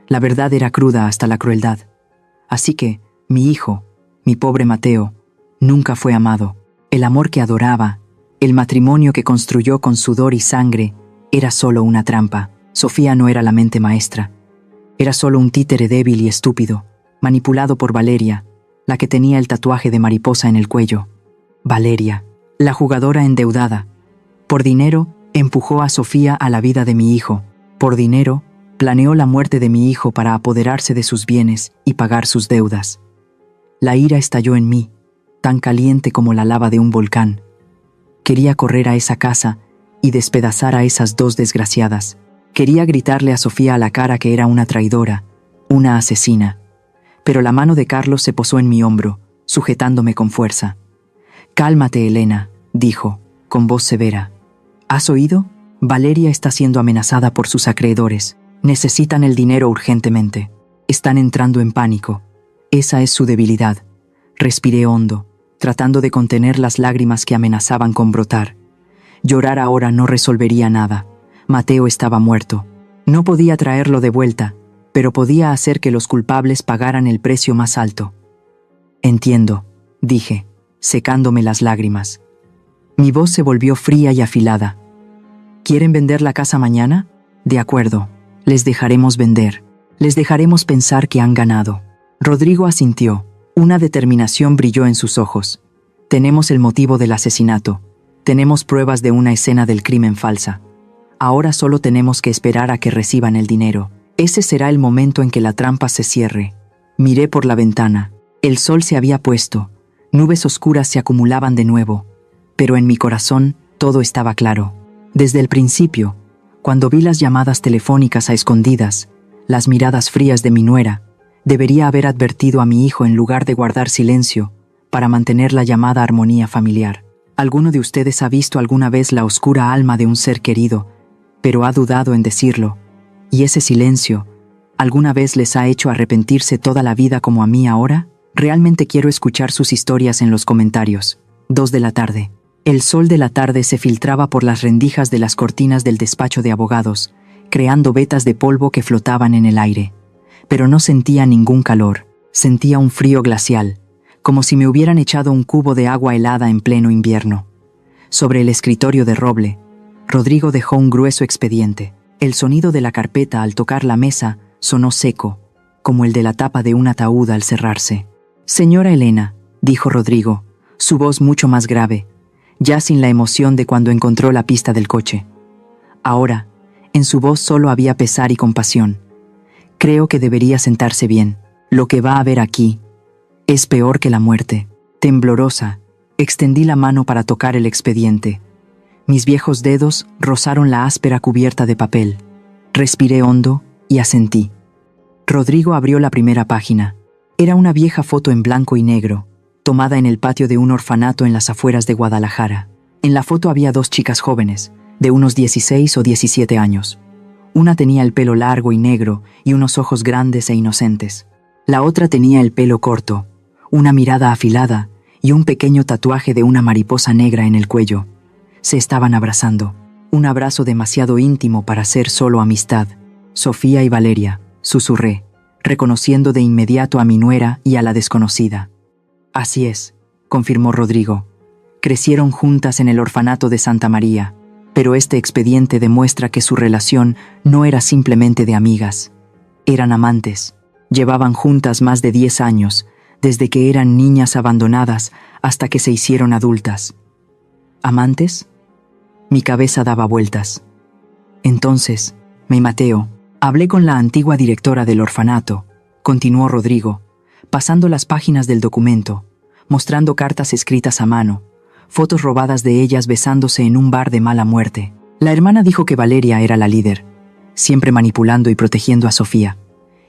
La verdad era cruda hasta la crueldad. Así que, mi hijo, mi pobre Mateo, nunca fue amado. El amor que adoraba, el matrimonio que construyó con sudor y sangre, era solo una trampa. Sofía no era la mente maestra. Era solo un títere débil y estúpido, manipulado por Valeria, la que tenía el tatuaje de mariposa en el cuello. Valeria, la jugadora endeudada. Por dinero, empujó a Sofía a la vida de mi hijo. Por dinero, planeó la muerte de mi hijo para apoderarse de sus bienes y pagar sus deudas. La ira estalló en mí, tan caliente como la lava de un volcán. Quería correr a esa casa y despedazar a esas dos desgraciadas. Quería gritarle a Sofía a la cara que era una traidora, una asesina. Pero la mano de Carlos se posó en mi hombro, sujetándome con fuerza. «Cálmate, Elena», dijo, con voz severa. «¿Has oído? Valeria está siendo amenazada por sus acreedores. Necesitan el dinero urgentemente. Están entrando en pánico. Esa es su debilidad». Respiré hondo, tratando de contener las lágrimas que amenazaban con brotar. Llorar ahora no resolvería nada. Mateo estaba muerto. No podía traerlo de vuelta, pero podía hacer que los culpables pagaran el precio más alto. «Entiendo», dije, secándome las lágrimas. Mi voz se volvió fría y afilada. «¿Quieren vender la casa mañana? De acuerdo, les dejaremos vender. Les dejaremos pensar que han ganado». Rodrigo asintió. Una determinación brilló en sus ojos. «Tenemos el motivo del asesinato. Tenemos pruebas de una escena del crimen falsa. Ahora solo tenemos que esperar a que reciban el dinero. Ese será el momento en que la trampa se cierre». Miré por la ventana. El sol se había puesto. Nubes oscuras se acumulaban de nuevo. Pero en mi corazón todo estaba claro. Desde el principio, cuando vi las llamadas telefónicas a escondidas, las miradas frías de mi nuera, debería haber advertido a mi hijo en lugar de guardar silencio para mantener la llamada armonía familiar. ¿Alguno de ustedes ha visto alguna vez la oscura alma de un ser querido, pero ha dudado en decirlo? ¿Y ese silencio alguna vez les ha hecho arrepentirse toda la vida como a mí ahora? Realmente quiero escuchar sus historias en los comentarios. 2 de la tarde. El sol de la tarde se filtraba por las rendijas de las cortinas del despacho de abogados, creando vetas de polvo que flotaban en el aire. Pero no sentía ningún calor, sentía un frío glacial, como si me hubieran echado un cubo de agua helada en pleno invierno. Sobre el escritorio de roble, Rodrigo dejó un grueso expediente. El sonido de la carpeta al tocar la mesa sonó seco, como el de la tapa de un ataúd al cerrarse. «Señora Elena», dijo Rodrigo, su voz mucho más grave, ya sin la emoción de cuando encontró la pista del coche. Ahora, en su voz solo había pesar y compasión. «Creo que debería sentarse bien. Lo que va a ver aquí es peor que la muerte». Temblorosa, extendí la mano para tocar el expediente. Mis viejos dedos rozaron la áspera cubierta de papel. Respiré hondo y asentí. Rodrigo abrió la primera página. Era una vieja foto en blanco y negro, tomada en el patio de un orfanato en las afueras de Guadalajara. En la foto había 2 chicas jóvenes, de unos 16 o 17 años. Una tenía el pelo largo y negro y unos ojos grandes e inocentes. La otra tenía el pelo corto, una mirada afilada y un pequeño tatuaje de una mariposa negra en el cuello. Se estaban abrazando. Un abrazo demasiado íntimo para ser solo amistad. Sofía y Valeria, susurré, reconociendo de inmediato a mi nuera y a la desconocida. Así es, confirmó Rodrigo. Crecieron juntas en el orfanato de Santa María, pero este expediente demuestra que su relación no era simplemente de amigas. Eran amantes. Llevaban juntas más de 10 años, desde que eran niñas abandonadas hasta que se hicieron adultas. ¿Amantes? Mi cabeza daba vueltas. Entonces, Mateo, hablé con la antigua directora del orfanato, continuó Rodrigo, pasando las páginas del documento, mostrando cartas escritas a mano, fotos robadas de ellas besándose en un bar de mala muerte. La hermana dijo que Valeria era la líder, siempre manipulando y protegiendo a Sofía.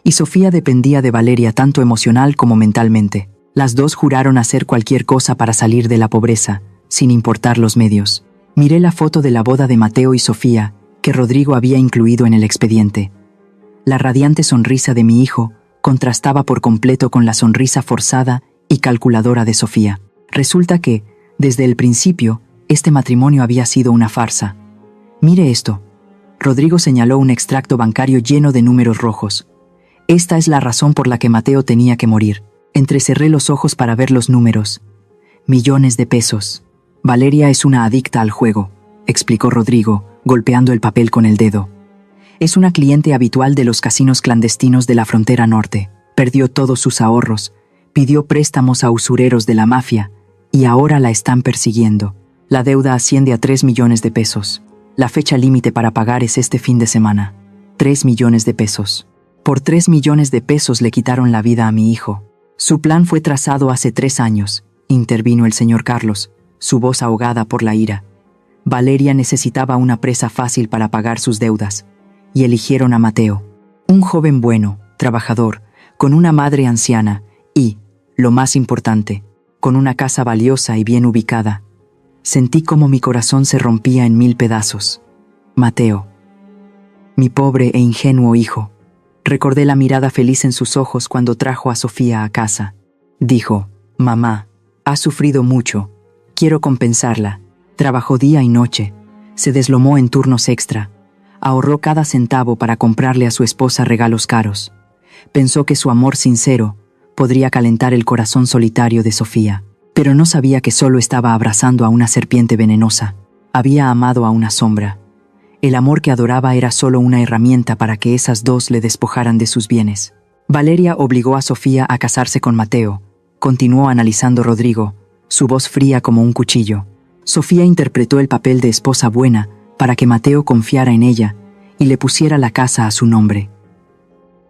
Y Sofía dependía de Valeria tanto emocional como mentalmente. Las dos juraron hacer cualquier cosa para salir de la pobreza, sin importar los medios. Miré la foto de la boda de Mateo y Sofía, que Rodrigo había incluido en el expediente. La radiante sonrisa de mi hijo contrastaba por completo con la sonrisa forzada y calculadora de Sofía. Resulta que, desde el principio, este matrimonio había sido una farsa. Mire esto. Rodrigo señaló un extracto bancario lleno de números rojos. Esta es la razón por la que Mateo tenía que morir. Entrecerré los ojos para ver los números. Millones de pesos. Valeria es una adicta al juego, explicó Rodrigo, golpeando el papel con el dedo. Es una cliente habitual de los casinos clandestinos de la frontera norte. Perdió todos sus ahorros, pidió préstamos a usureros de la mafia y ahora la están persiguiendo. La deuda asciende a 3 millones de pesos. La fecha límite para pagar es este fin de semana. 3 millones de pesos. Por 3 millones de pesos le quitaron la vida a mi hijo. Su plan fue trazado hace 3 años, intervino el señor Carlos, su voz ahogada por la ira. Valeria necesitaba una presa fácil para pagar sus deudas, y eligieron a Mateo. Un joven bueno, trabajador, con una madre anciana y, lo más importante, con una casa valiosa y bien ubicada. Sentí como mi corazón se rompía en 1000 pedazos. Mateo. Mi pobre e ingenuo hijo. Recordé la mirada feliz en sus ojos cuando trajo a Sofía a casa. Dijo, «Mamá, ha sufrido mucho. Quiero compensarla». Trabajó día y noche. Se deslomó en turnos extra. Ahorró cada centavo para comprarle a su esposa regalos caros. Pensó que su amor sincero podría calentar el corazón solitario de Sofía. Pero no sabía que solo estaba abrazando a una serpiente venenosa. Había amado a una sombra. El amor que adoraba era solo una herramienta para que esas dos le despojaran de sus bienes. Valeria obligó a Sofía a casarse con Mateo. Continuó analizando Rodrigo, su voz fría como un cuchillo. Sofía interpretó el papel de esposa buena para que Mateo confiara en ella y le pusiera la casa a su nombre.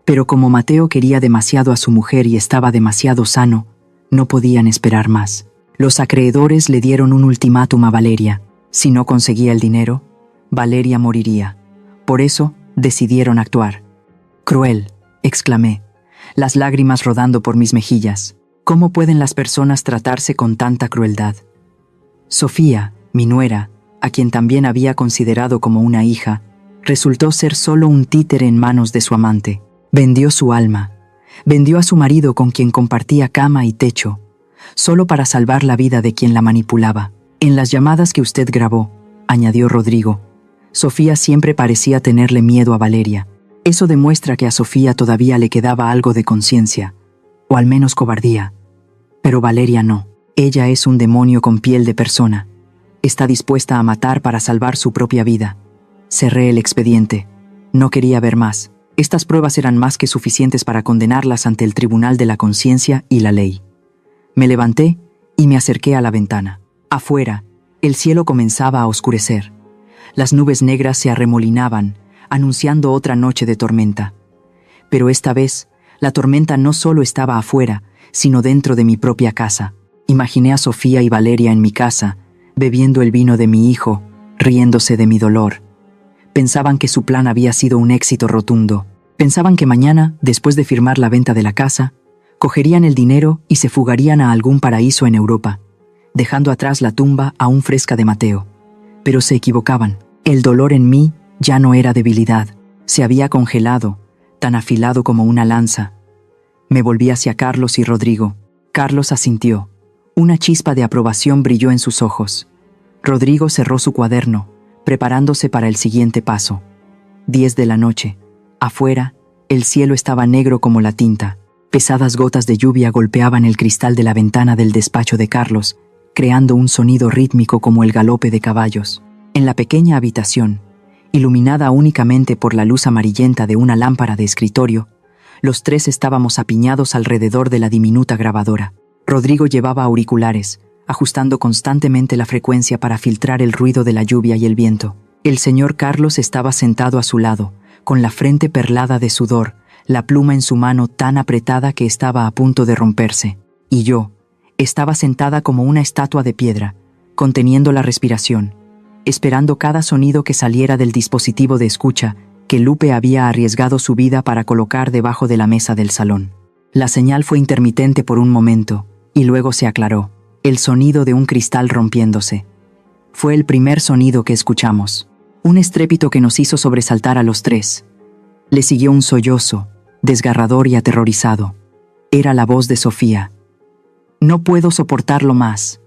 Pero como Mateo quería demasiado a su mujer y estaba demasiado sano, no podían esperar más. Los acreedores le dieron un ultimátum a Valeria. Si no conseguía el dinero, Valeria moriría. Por eso, decidieron actuar. «Cruel», exclamé, las lágrimas rodando por mis mejillas. ¿Cómo pueden las personas tratarse con tanta crueldad? Sofía, mi nuera, a quien también había considerado como una hija, resultó ser solo un títere en manos de su amante. Vendió su alma. Vendió a su marido con quien compartía cama y techo, solo para salvar la vida de quien la manipulaba. En las llamadas que usted grabó, añadió Rodrigo, Sofía siempre parecía tenerle miedo a Valeria. Eso demuestra que a Sofía todavía le quedaba algo de conciencia, o al menos cobardía. Pero Valeria no. Ella es un demonio con piel de persona. Está dispuesta a matar para salvar su propia vida. Cerré el expediente. No quería ver más. Estas pruebas eran más que suficientes para condenarlas ante el tribunal de la conciencia y la ley. Me levanté y me acerqué a la ventana. Afuera, el cielo comenzaba a oscurecer. Las nubes negras se arremolinaban, anunciando otra noche de tormenta. Pero esta vez, la tormenta no solo estaba afuera, sino dentro de mi propia casa. Imaginé a Sofía y Valeria en mi casa, bebiendo el vino de mi hijo, riéndose de mi dolor. Pensaban que su plan había sido un éxito rotundo. Pensaban que mañana, después de firmar la venta de la casa, cogerían el dinero y se fugarían a algún paraíso en Europa, dejando atrás la tumba aún fresca de Mateo. Pero se equivocaban. El dolor en mí ya no era debilidad, Se había congelado, tan afilado como una lanza. Me volví hacia Carlos y Rodrigo. Carlos asintió. Una chispa de aprobación brilló en sus ojos. Rodrigo cerró su cuaderno, preparándose para el siguiente paso. 10 de la noche. Afuera, el cielo estaba negro como la tinta. Pesadas gotas de lluvia golpeaban el cristal de la ventana del despacho de Carlos, creando un sonido rítmico como el galope de caballos. En la pequeña habitación, iluminada únicamente por la luz amarillenta de una lámpara de escritorio, los tres estábamos apiñados alrededor de la diminuta grabadora. Rodrigo llevaba auriculares, ajustando constantemente la frecuencia para filtrar el ruido de la lluvia y el viento. El señor Carlos estaba sentado a su lado, con la frente perlada de sudor, la pluma en su mano tan apretada que estaba a punto de romperse. Y yo estaba sentada como una estatua de piedra, conteniendo la respiración, esperando cada sonido que saliera del dispositivo de escucha que Lupe había arriesgado su vida para colocar debajo de la mesa del salón. La señal fue intermitente por un momento, y luego se aclaró. El sonido de un cristal rompiéndose. Fue el primer sonido que escuchamos. Un estrépito que nos hizo sobresaltar a los tres. Le siguió un sollozo, desgarrador y aterrorizado. Era la voz de Sofía. «No puedo soportarlo más.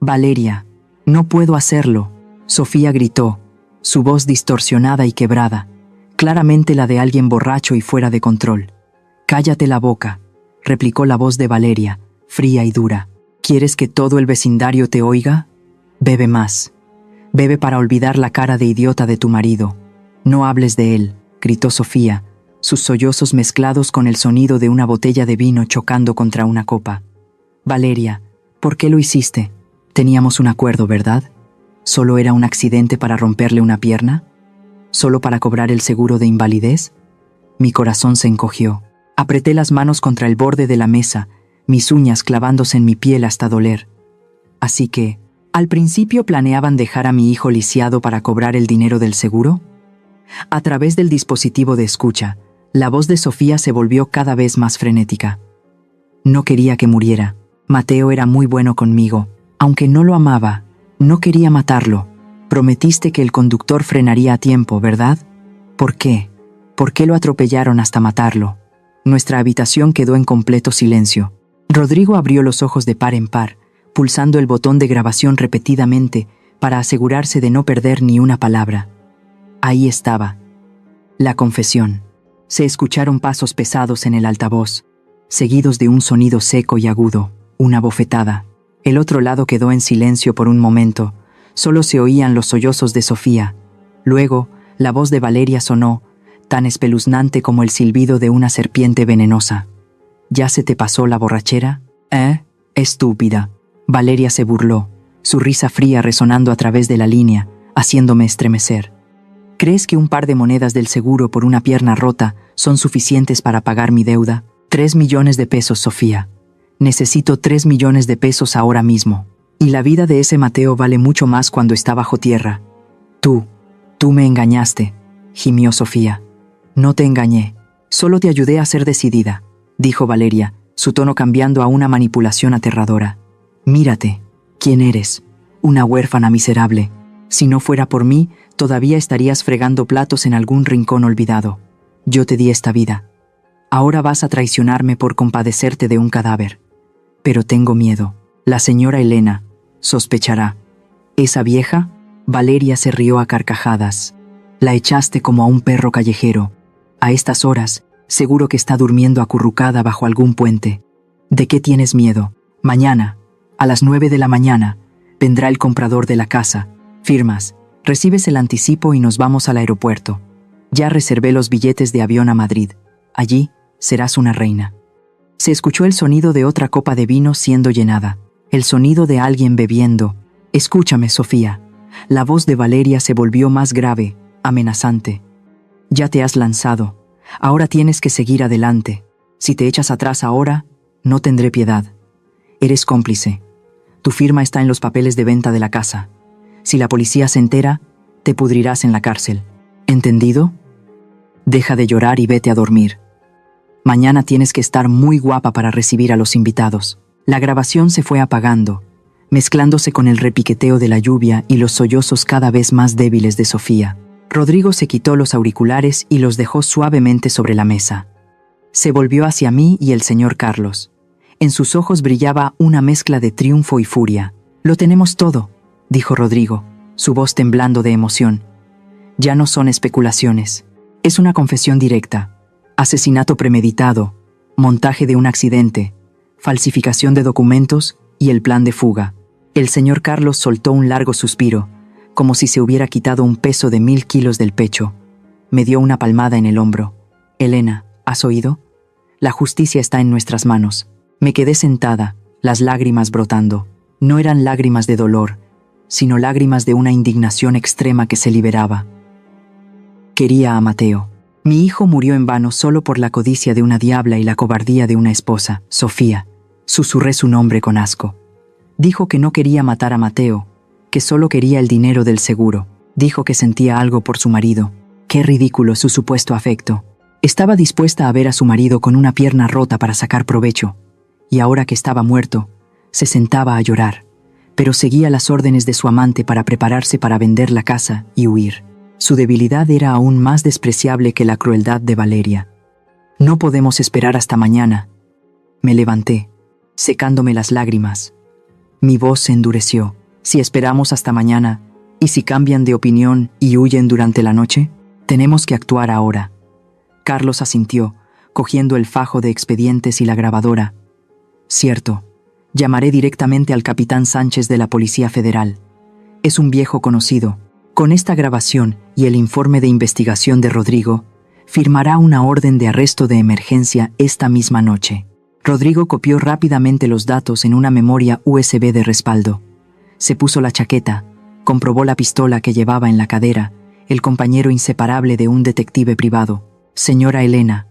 Valeria, no puedo hacerlo». Sofía gritó, su voz distorsionada y quebrada, claramente la de alguien borracho y fuera de control. «Cállate la boca», replicó la voz de Valeria, fría y dura. «¿Quieres que todo el vecindario te oiga? Bebe más. Bebe para olvidar la cara de idiota de tu marido. No hables de él», gritó Sofía, sus sollozos mezclados con el sonido de una botella de vino chocando contra una copa. «Valeria, ¿por qué lo hiciste? Teníamos un acuerdo, ¿verdad? ¿Solo era un accidente para romperle una pierna? ¿Solo para cobrar el seguro de invalidez?» Mi corazón se encogió. Apreté las manos contra el borde de la mesa, mis uñas clavándose en mi piel hasta doler. Así que, ¿al principio planeaban dejar a mi hijo lisiado para cobrar el dinero del seguro? A través del dispositivo de escucha, la voz de Sofía se volvió cada vez más frenética. No quería que muriera. Mateo era muy bueno conmigo. Aunque no lo amaba, no quería matarlo. Prometiste que el conductor frenaría a tiempo, ¿verdad? ¿Por qué? ¿Por qué lo atropellaron hasta matarlo? Nuestra habitación quedó en completo silencio. Rodrigo abrió los ojos de par en par, pulsando el botón de grabación repetidamente para asegurarse de no perder ni una palabra. Ahí estaba. La confesión. Se escucharon pasos pesados en el altavoz, seguidos de un sonido seco y agudo, una bofetada. El otro lado quedó en silencio por un momento, solo se oían los sollozos de Sofía. Luego, la voz de Valeria sonó, tan espeluznante como el silbido de una serpiente venenosa. ¿Ya se te pasó la borrachera? Estúpida. Valeria se burló, su risa fría resonando a través de la línea, haciéndome estremecer. ¿Crees que un par de monedas del seguro por una pierna rota son suficientes para pagar mi deuda? 3 millones de pesos, Sofía. Necesito 3 millones de pesos ahora mismo. Y la vida de ese Mateo vale mucho más cuando está bajo tierra. Tú me engañaste, gimió Sofía. No te engañé, solo te ayudé a ser decidida, dijo Valeria, su tono cambiando a una manipulación aterradora. Mírate, ¿quién eres? Una huérfana miserable. Si no fuera por mí, todavía estarías fregando platos en algún rincón olvidado. Yo te di esta vida. Ahora vas a traicionarme por compadecerte de un cadáver. Pero tengo miedo. La señora Elena sospechará. ¿Esa vieja? Valeria se rió a carcajadas. La echaste como a un perro callejero. A estas horas, seguro que está durmiendo acurrucada bajo algún puente. ¿De qué tienes miedo? Mañana, a las 9 de la mañana, vendrá el comprador de la casa. Firmas, recibes el anticipo y nos vamos al aeropuerto. Ya reservé los billetes de avión a Madrid. Allí serás una reina. Se escuchó el sonido de otra copa de vino siendo llenada. El sonido de alguien bebiendo. Escúchame, Sofía. La voz de Valeria se volvió más grave, amenazante. Ya te has lanzado. Ahora tienes que seguir adelante. Si te echas atrás ahora, no tendré piedad. Eres cómplice. Tu firma está en los papeles de venta de la casa. Si la policía se entera, te pudrirás en la cárcel. ¿Entendido? Deja de llorar y vete a dormir. Mañana tienes que estar muy guapa para recibir a los invitados. La grabación se fue apagando, mezclándose con el repiqueteo de la lluvia y los sollozos cada vez más débiles de Sofía. Rodrigo se quitó los auriculares y los dejó suavemente sobre la mesa. Se volvió hacia mí y el señor Carlos. En sus ojos brillaba una mezcla de triunfo y furia. «Lo tenemos todo», dijo Rodrigo, su voz temblando de emoción. «Ya no son especulaciones. Es una confesión directa. Asesinato premeditado, montaje de un accidente, falsificación de documentos y el plan de fuga». El señor Carlos soltó un largo suspiro, como si se hubiera quitado un peso de 1000 kilos del pecho. Me dio una palmada en el hombro. «Elena, ¿has oído? La justicia está en nuestras manos». Me quedé sentada, las lágrimas brotando. No eran lágrimas de dolor, sino lágrimas de una indignación extrema que se liberaba. Quería a Mateo. Mi hijo murió en vano solo por la codicia de una diabla y la cobardía de una esposa, Sofía. Susurré su nombre con asco. Dijo que no quería matar a Mateo, que solo quería el dinero del seguro. Dijo que sentía algo por su marido. Qué ridículo su supuesto afecto. Estaba dispuesta a ver a su marido con una pierna rota para sacar provecho. Y ahora que estaba muerto, se sentaba a llorar, pero seguía las órdenes de su amante para prepararse para vender la casa y huir. Su debilidad era aún más despreciable que la crueldad de Valeria. «No podemos esperar hasta mañana». Me levanté, secándome las lágrimas. Mi voz se endureció. «Si esperamos hasta mañana, ¿y si cambian de opinión y huyen durante la noche? Tenemos que actuar ahora». Carlos asintió, cogiendo el fajo de expedientes y la grabadora. «Cierto. Llamaré directamente al capitán Sánchez de la Policía Federal. Es un viejo conocido. Con esta grabación y el informe de investigación de Rodrigo, firmará una orden de arresto de emergencia esta misma noche». Rodrigo copió rápidamente los datos en una memoria USB de respaldo. Se puso la chaqueta, comprobó la pistola que llevaba en la cadera, el compañero inseparable de un detective privado. «Señora Elena,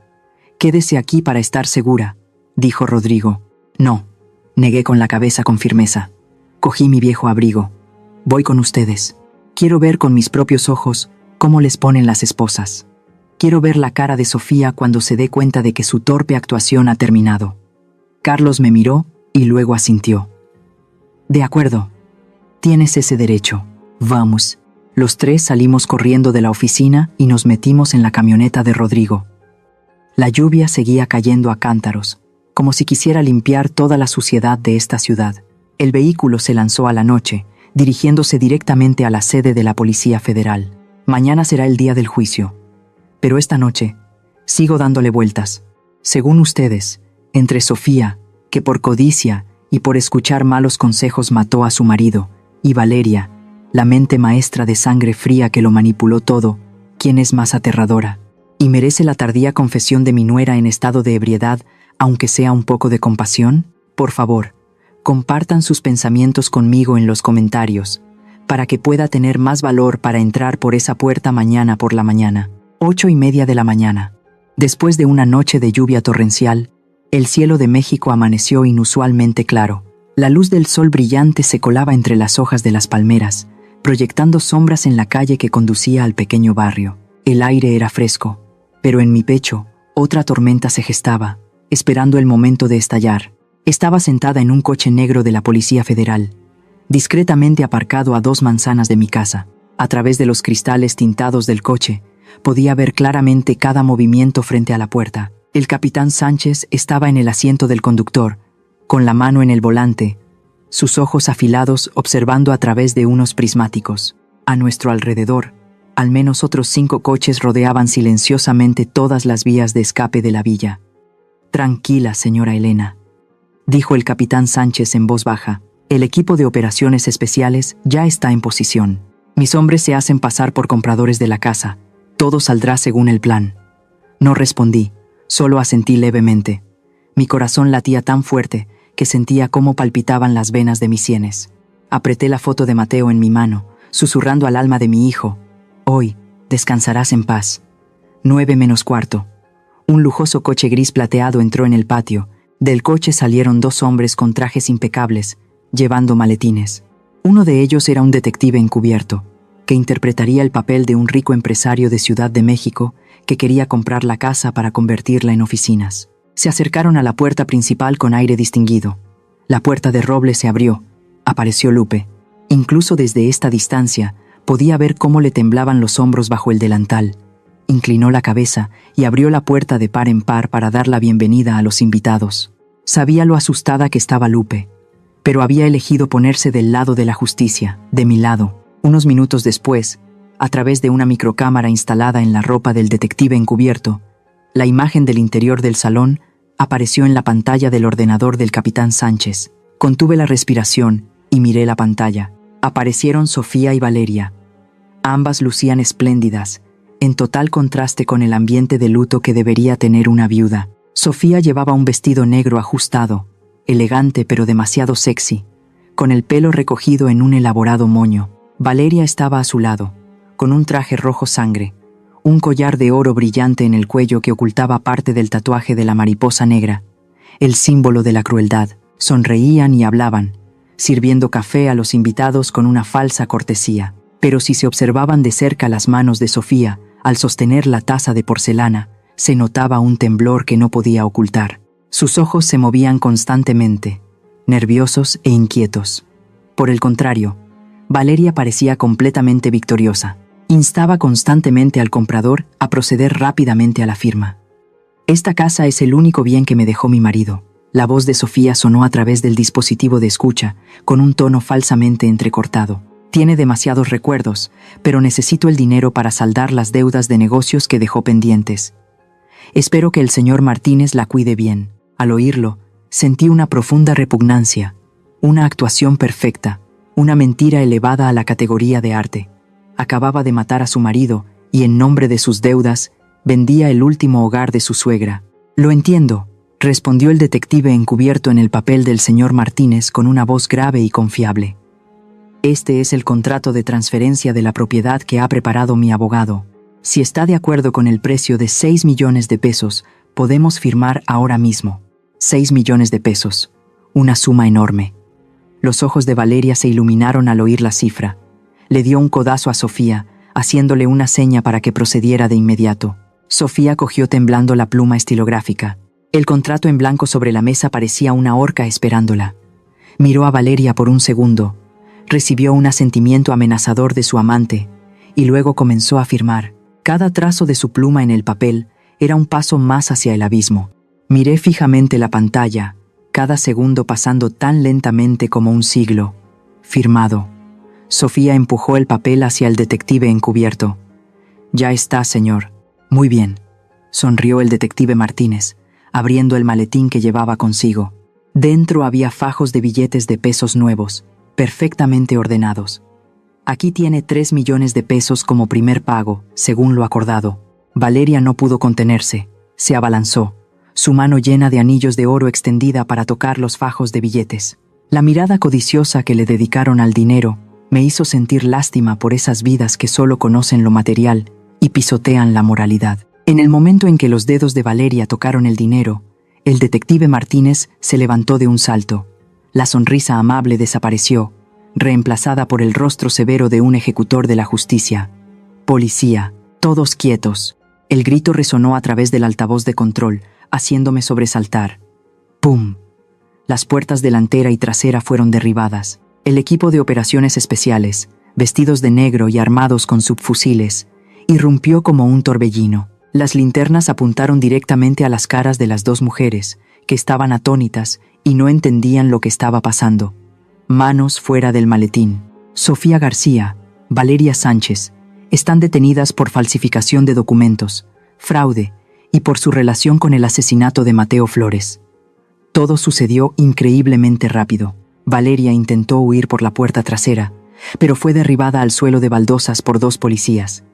quédese aquí para estar segura», dijo Rodrigo. «No», negué con la cabeza con firmeza. Cogí mi viejo abrigo. «Voy con ustedes. Quiero ver con mis propios ojos cómo les ponen las esposas. Quiero ver la cara de Sofía cuando se dé cuenta de que su torpe actuación ha terminado». Carlos me miró y luego asintió. «De acuerdo. Tienes ese derecho. Vamos». Los tres salimos corriendo de la oficina y nos metimos en la camioneta de Rodrigo. La lluvia seguía cayendo a cántaros, como si quisiera limpiar toda la suciedad de esta ciudad. El vehículo se lanzó a la noche, dirigiéndose directamente a la sede de la Policía Federal. Mañana será el día del juicio. Pero esta noche, sigo dándole vueltas. Según ustedes, entre Sofía, que por codicia y por escuchar malos consejos mató a su marido, y Valeria, la mente maestra de sangre fría que lo manipuló todo, ¿quién es más aterradora? ¿Y merece la tardía confesión de mi nuera en estado de ebriedad, aunque sea un poco de compasión? Por favor, compartan sus pensamientos conmigo en los comentarios, para que pueda tener más valor para entrar por esa puerta mañana por la mañana. 8:30 de la mañana. Después de una noche de lluvia torrencial, el cielo de México amaneció inusualmente claro. La luz del sol brillante se colaba entre las hojas de las palmeras, proyectando sombras en la calle que conducía al pequeño barrio. El aire era fresco, pero en mi pecho, otra tormenta se gestaba, esperando el momento de estallar. Estaba sentada en un coche negro de la Policía Federal, discretamente aparcado a 2 manzanas de mi casa. A través de los cristales tintados del coche, podía ver claramente cada movimiento frente a la puerta. El capitán Sánchez estaba en el asiento del conductor, con la mano en el volante, sus ojos afilados observando a través de unos prismáticos. A nuestro alrededor, al menos otros 5 coches rodeaban silenciosamente todas las vías de escape de la villa. «Tranquila, señora Elena», dijo el capitán Sánchez en voz baja. «El equipo de operaciones especiales ya está en posición. Mis hombres se hacen pasar por compradores de la casa. Todo saldrá según el plan». No respondí, solo asentí levemente. Mi corazón latía tan fuerte que sentía cómo palpitaban las venas de mis sienes. Apreté la foto de Mateo en mi mano, susurrando al alma de mi hijo: «Hoy descansarás en paz». 9:45. Un lujoso coche gris plateado entró en el patio. Del coche salieron 2 hombres con trajes impecables, llevando maletines. Uno de ellos era un detective encubierto, que interpretaría el papel de un rico empresario de Ciudad de México que quería comprar la casa para convertirla en oficinas. Se acercaron a la puerta principal con aire distinguido. La puerta de roble se abrió. Apareció Lupe. Incluso desde esta distancia, Podía ver cómo le temblaban los hombros bajo el delantal. Inclinó la cabeza y abrió la puerta de par en par para dar la bienvenida a los invitados. Sabía lo asustada que estaba Lupe, pero había elegido ponerse del lado de la justicia, de mi lado. Unos minutos después, a través de una microcámara instalada en la ropa del detective encubierto, la imagen del interior del salón apareció en la pantalla del ordenador del capitán Sánchez. Contuve la respiración y miré la pantalla. Aparecieron Sofía y Valeria. Ambas lucían espléndidas, en total contraste con el ambiente de luto que debería tener una viuda. Sofía llevaba un vestido negro ajustado, elegante pero demasiado sexy, con el pelo recogido en un elaborado moño. Valeria estaba a su lado, con un traje rojo sangre, un collar de oro brillante en el cuello que ocultaba parte del tatuaje de la mariposa negra, el símbolo de la crueldad. Sonreían y hablaban, sirviendo café a los invitados con una falsa cortesía. Pero si se observaban de cerca las manos de Sofía, al sostener la taza de porcelana, se notaba un temblor que no podía ocultar. Sus ojos se movían constantemente, nerviosos e inquietos. Por el contrario, Valeria parecía completamente victoriosa. Instaba constantemente al comprador a proceder rápidamente a la firma. «Esta casa es el único bien que me dejó mi marido». La voz de Sofía sonó a través del dispositivo de escucha, con un tono falsamente entrecortado. «Tiene demasiados recuerdos, pero necesito el dinero para saldar las deudas de negocios que dejó pendientes. Espero que el señor Martínez la cuide bien». Al oírlo, sentí una profunda repugnancia, una actuación perfecta, una mentira elevada a la categoría de arte. Acababa de matar a su marido y, en nombre de sus deudas, vendía el último hogar de su suegra. «Lo entiendo», respondió el detective encubierto en el papel del señor Martínez con una voz grave y confiable. «Este es el contrato de transferencia de la propiedad que ha preparado mi abogado. Si está de acuerdo con el precio de 6 millones de pesos, podemos firmar ahora mismo». 6 millones de pesos, una suma enorme. Los ojos de Valeria se iluminaron al oír la cifra. Le dio un codazo a Sofía, haciéndole una seña para que procediera de inmediato. Sofía cogió temblando la pluma estilográfica. El contrato en blanco sobre la mesa parecía una horca esperándola. Miró a Valeria por un segundo, recibió un asentimiento amenazador de su amante, y luego comenzó a firmar. Cada trazo de su pluma en el papel era un paso más hacia el abismo. Miré fijamente la pantalla, cada segundo pasando tan lentamente como un siglo. Firmado. Sofía empujó el papel hacia el detective encubierto. «Ya está, señor». «Muy bien», sonrió el detective Martínez, abriendo el maletín que llevaba consigo. Dentro había fajos de billetes de pesos nuevos, perfectamente ordenados. «Aquí tiene 3 millones de pesos como primer pago, según lo acordado». Valeria no pudo contenerse, se abalanzó, su mano llena de anillos de oro extendida para tocar los fajos de billetes. La mirada codiciosa que le dedicaron al dinero me hizo sentir lástima por esas vidas que solo conocen lo material y pisotean la moralidad. En el momento en que los dedos de Valeria tocaron el dinero, el detective Martínez se levantó de un salto. La sonrisa amable desapareció, reemplazada por el rostro severo de un ejecutor de la justicia. «Policía, todos quietos». El grito resonó a través del altavoz de control, haciéndome sobresaltar. ¡Pum! Las puertas delantera y trasera fueron derribadas. El equipo de operaciones especiales, vestidos de negro y armados con subfusiles, irrumpió como un torbellino. Las linternas apuntaron directamente a las caras de las dos mujeres, que estaban atónitas y no entendían lo que estaba pasando. Manos fuera del maletín. Sofía García, Valeria Sánchez, están detenidas por falsificación de documentos, fraude y por su relación con el asesinato de Mateo Flores. Todo sucedió increíblemente rápido. Valeria intentó huir por la puerta trasera, pero fue derribada al suelo de baldosas por 2 policías.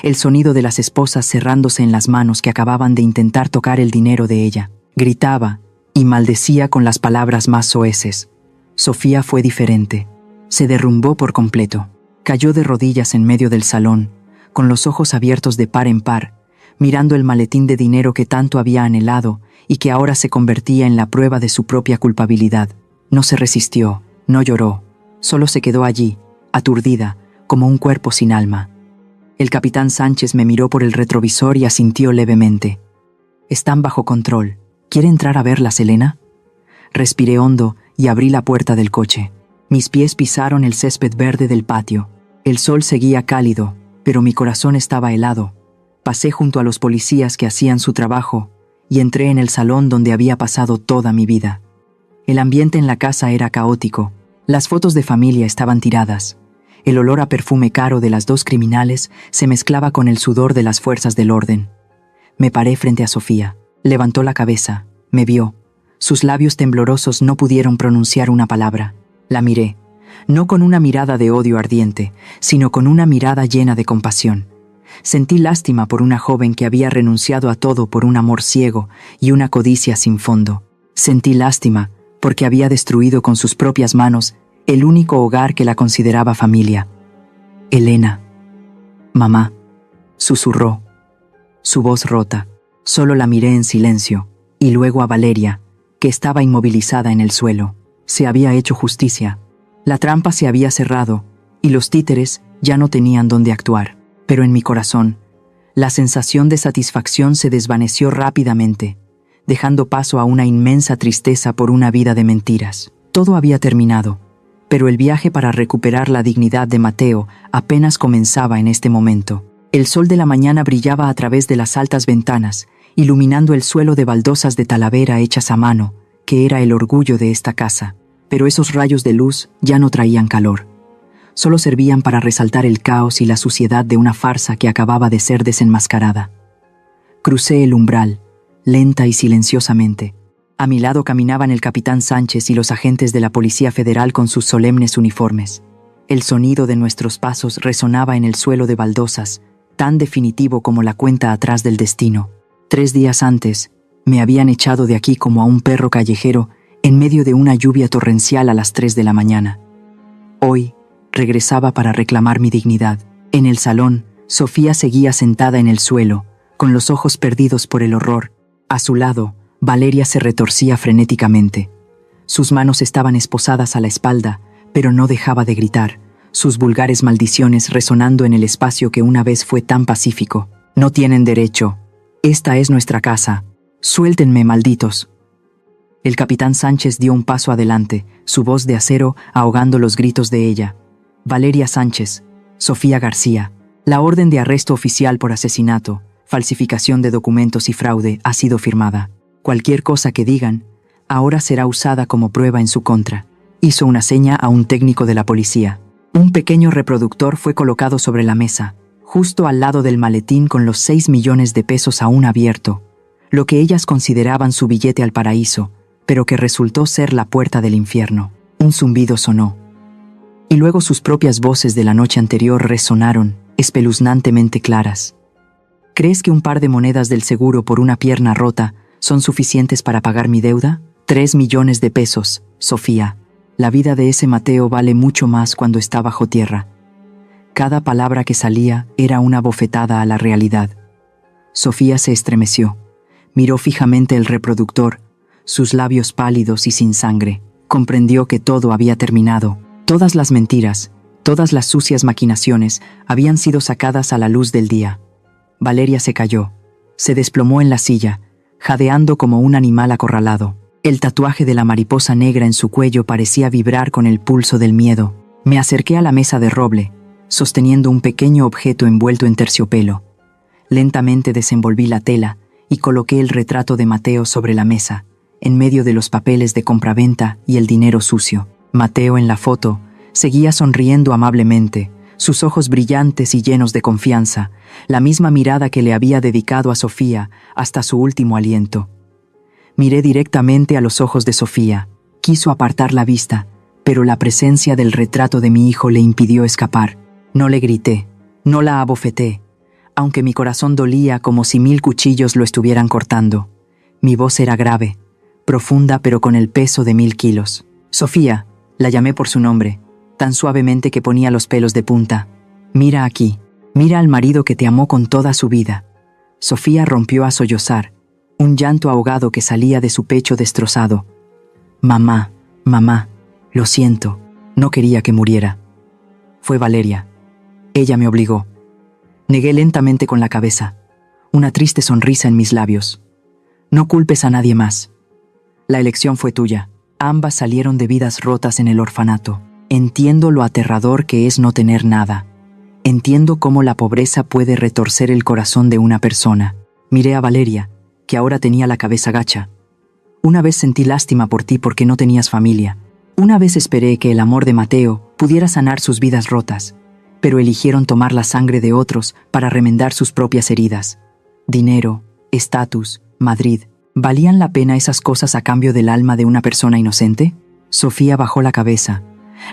El sonido de las esposas cerrándose en las manos que acababan de intentar tocar el dinero de ella. Gritaba y maldecía con las palabras más soeces. Sofía fue diferente. Se derrumbó por completo. Cayó de rodillas en medio del salón, con los ojos abiertos de par en par, mirando el maletín de dinero que tanto había anhelado y que ahora se convertía en la prueba de su propia culpabilidad. No se resistió, no lloró, solo se quedó allí, aturdida, como un cuerpo sin alma. El capitán Sánchez me miró por el retrovisor y asintió levemente. «Están bajo control. ¿Quiere entrar a verlas, Elena?» Respiré hondo y abrí la puerta del coche. Mis pies pisaron el césped verde del patio. El sol seguía cálido, pero mi corazón estaba helado. Pasé junto a los policías que hacían su trabajo y entré en el salón donde había pasado toda mi vida. El ambiente en la casa era caótico. Las fotos de familia estaban tiradas. El olor a perfume caro de las dos criminales se mezclaba con el sudor de las fuerzas del orden. Me paré frente a Sofía. Levantó la cabeza, me vio. Sus labios temblorosos no pudieron pronunciar una palabra. La miré, no con una mirada de odio ardiente, sino con una mirada llena de compasión. Sentí lástima por una joven que había renunciado a todo por un amor ciego y una codicia sin fondo. Sentí lástima porque había destruido con sus propias manos el único hogar que la consideraba familia. Elena. Mamá, susurró. Su voz rota. Solo la miré en silencio, y luego a Valeria, que estaba inmovilizada en el suelo. Se había hecho justicia. La trampa se había cerrado, y los títeres ya no tenían dónde actuar. Pero en mi corazón, la sensación de satisfacción se desvaneció rápidamente, dejando paso a una inmensa tristeza por una vida de mentiras. Todo había terminado, pero el viaje para recuperar la dignidad de Mateo apenas comenzaba en este momento. El sol de la mañana brillaba a través de las altas ventanas, iluminando el suelo de baldosas de talavera hechas a mano, que era el orgullo de esta casa. Pero esos rayos de luz ya no traían calor. Solo servían para resaltar el caos y la suciedad de una farsa que acababa de ser desenmascarada. Crucé el umbral, lenta y silenciosamente. A mi lado caminaban el capitán Sánchez y los agentes de la Policía Federal con sus solemnes uniformes. El sonido de nuestros pasos resonaba en el suelo de baldosas, tan definitivo como la cuenta atrás del destino. 3 días antes, me habían echado de aquí como a un perro callejero en medio de una lluvia torrencial a las 3 de la mañana. Hoy, regresaba para reclamar mi dignidad. En el salón, Sofía seguía sentada en el suelo, con los ojos perdidos por el horror. A su lado, Valeria se retorcía frenéticamente. Sus manos estaban esposadas a la espalda, pero no dejaba de gritar, sus vulgares maldiciones resonando en el espacio que una vez fue tan pacífico. No tienen derecho. Esta es nuestra casa. Suéltenme, malditos. El capitán Sánchez dio un paso adelante, su voz de acero ahogando los gritos de ella. Valeria Sánchez, Sofía García. La orden de arresto oficial por asesinato, falsificación de documentos y fraude ha sido firmada. Cualquier cosa que digan, ahora será usada como prueba en su contra. Hizo una seña a un técnico de la policía. Un pequeño reproductor fue colocado sobre la mesa, justo al lado del maletín con los 6 millones de pesos aún abierto, lo que ellas consideraban su billete al paraíso, pero que resultó ser la puerta del infierno. Un zumbido sonó. Y luego sus propias voces de la noche anterior resonaron, espeluznantemente claras. ¿Crees que un par de monedas del seguro por una pierna rota son suficientes para pagar mi deuda? 3 millones de pesos, Sofía. La vida de ese Mateo vale mucho más cuando está bajo tierra. Cada palabra que salía era una bofetada a la realidad. Sofía se estremeció. Miró fijamente el reproductor, sus labios pálidos y sin sangre. Comprendió que todo había terminado. Todas las mentiras, todas las sucias maquinaciones habían sido sacadas a la luz del día. Valeria se cayó. Se desplomó en la silla, jadeando como un animal acorralado. El tatuaje de la mariposa negra en su cuello parecía vibrar con el pulso del miedo. Me acerqué a la mesa de roble, sosteniendo un pequeño objeto envuelto en terciopelo. Lentamente desenvolví la tela y coloqué el retrato de Mateo sobre la mesa, en medio de los papeles de compraventa y el dinero sucio. Mateo en la foto seguía sonriendo amablemente, sus ojos brillantes y llenos de confianza, la misma mirada que le había dedicado a Sofía hasta su último aliento. Miré directamente a los ojos de Sofía. Quiso apartar la vista, pero la presencia del retrato de mi hijo le impidió escapar. No le grité, no la abofeté, aunque mi corazón dolía como si 1000 cuchillos lo estuvieran cortando. Mi voz era grave, profunda pero con el peso de 1000 kilos. Sofía, la llamé por su nombre, tan suavemente que ponía los pelos de punta. Mira aquí, mira al marido que te amó con toda su vida. Sofía rompió a sollozar, un llanto ahogado que salía de su pecho destrozado. Mamá, mamá, lo siento, no quería que muriera. Fue Valeria. Ella me obligó. Negué lentamente con la cabeza, una triste sonrisa en mis labios. No culpes a nadie más. La elección fue tuya. Ambas salieron de vidas rotas en el orfanato. Entiendo lo aterrador que es no tener nada. Entiendo cómo la pobreza puede retorcer el corazón de una persona. Miré a Valeria, que ahora tenía la cabeza gacha. Una vez sentí lástima por ti porque no tenías familia. Una vez esperé que el amor de Mateo pudiera sanar sus vidas rotas, pero eligieron tomar la sangre de otros para remendar sus propias heridas. Dinero, estatus, Madrid, ¿valían la pena esas cosas a cambio del alma de una persona inocente? Sofía bajó la cabeza,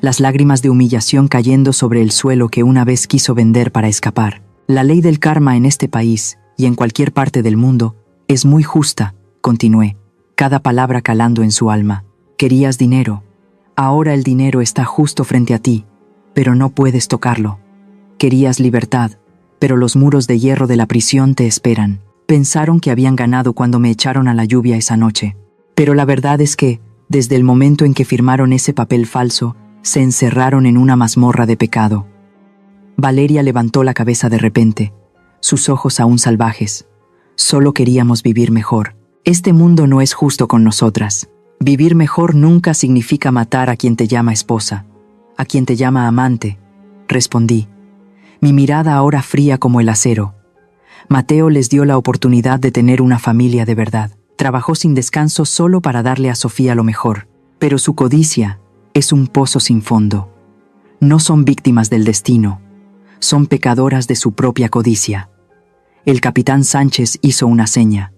las lágrimas de humillación cayendo sobre el suelo que una vez quiso vender para escapar. La ley del karma en este país, y en cualquier parte del mundo, es muy justa, continué, cada palabra calando en su alma. Querías dinero. Ahora el dinero está justo frente a ti, pero no puedes tocarlo. Querías libertad, pero los muros de hierro de la prisión te esperan. Pensaron que habían ganado cuando me echaron a la lluvia esa noche. Pero la verdad es que, desde el momento en que firmaron ese papel falso, se encerraron en una mazmorra de pecado. Valeria levantó la cabeza de repente, sus ojos aún salvajes. Solo queríamos vivir mejor. Este mundo no es justo con nosotras. Vivir mejor nunca significa matar a quien te llama esposa, a quien te llama amante, respondí. Mi mirada ahora fría como el acero. Mateo les dio la oportunidad de tener una familia de verdad. Trabajó sin descanso solo para darle a Sofía lo mejor. Pero su codicia es un pozo sin fondo. No son víctimas del destino. Son pecadoras de su propia codicia. El capitán Sánchez hizo una seña.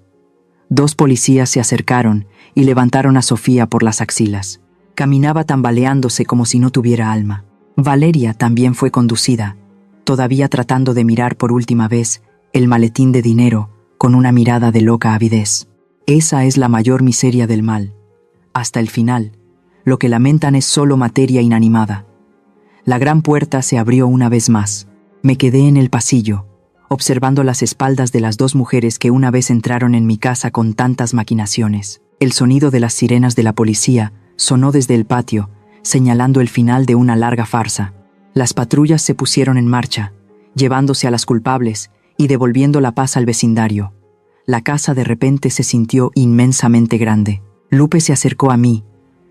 2 policías se acercaron y levantaron a Sofía por las axilas. Caminaba tambaleándose como si no tuviera alma. Valeria también fue conducida, todavía tratando de mirar por última vez el maletín de dinero con una mirada de loca avidez. Esa es la mayor miseria del mal. Hasta el final, lo que lamentan es solo materia inanimada. La gran puerta se abrió una vez más. Me quedé en el pasillo, observando las espaldas de las 2 mujeres que una vez entraron en mi casa con tantas maquinaciones. El sonido de las sirenas de la policía sonó desde el patio, señalando el final de una larga farsa. Las patrullas se pusieron en marcha, llevándose a las culpables y devolviendo la paz al vecindario. La casa de repente se sintió inmensamente grande. Lupe se acercó a mí.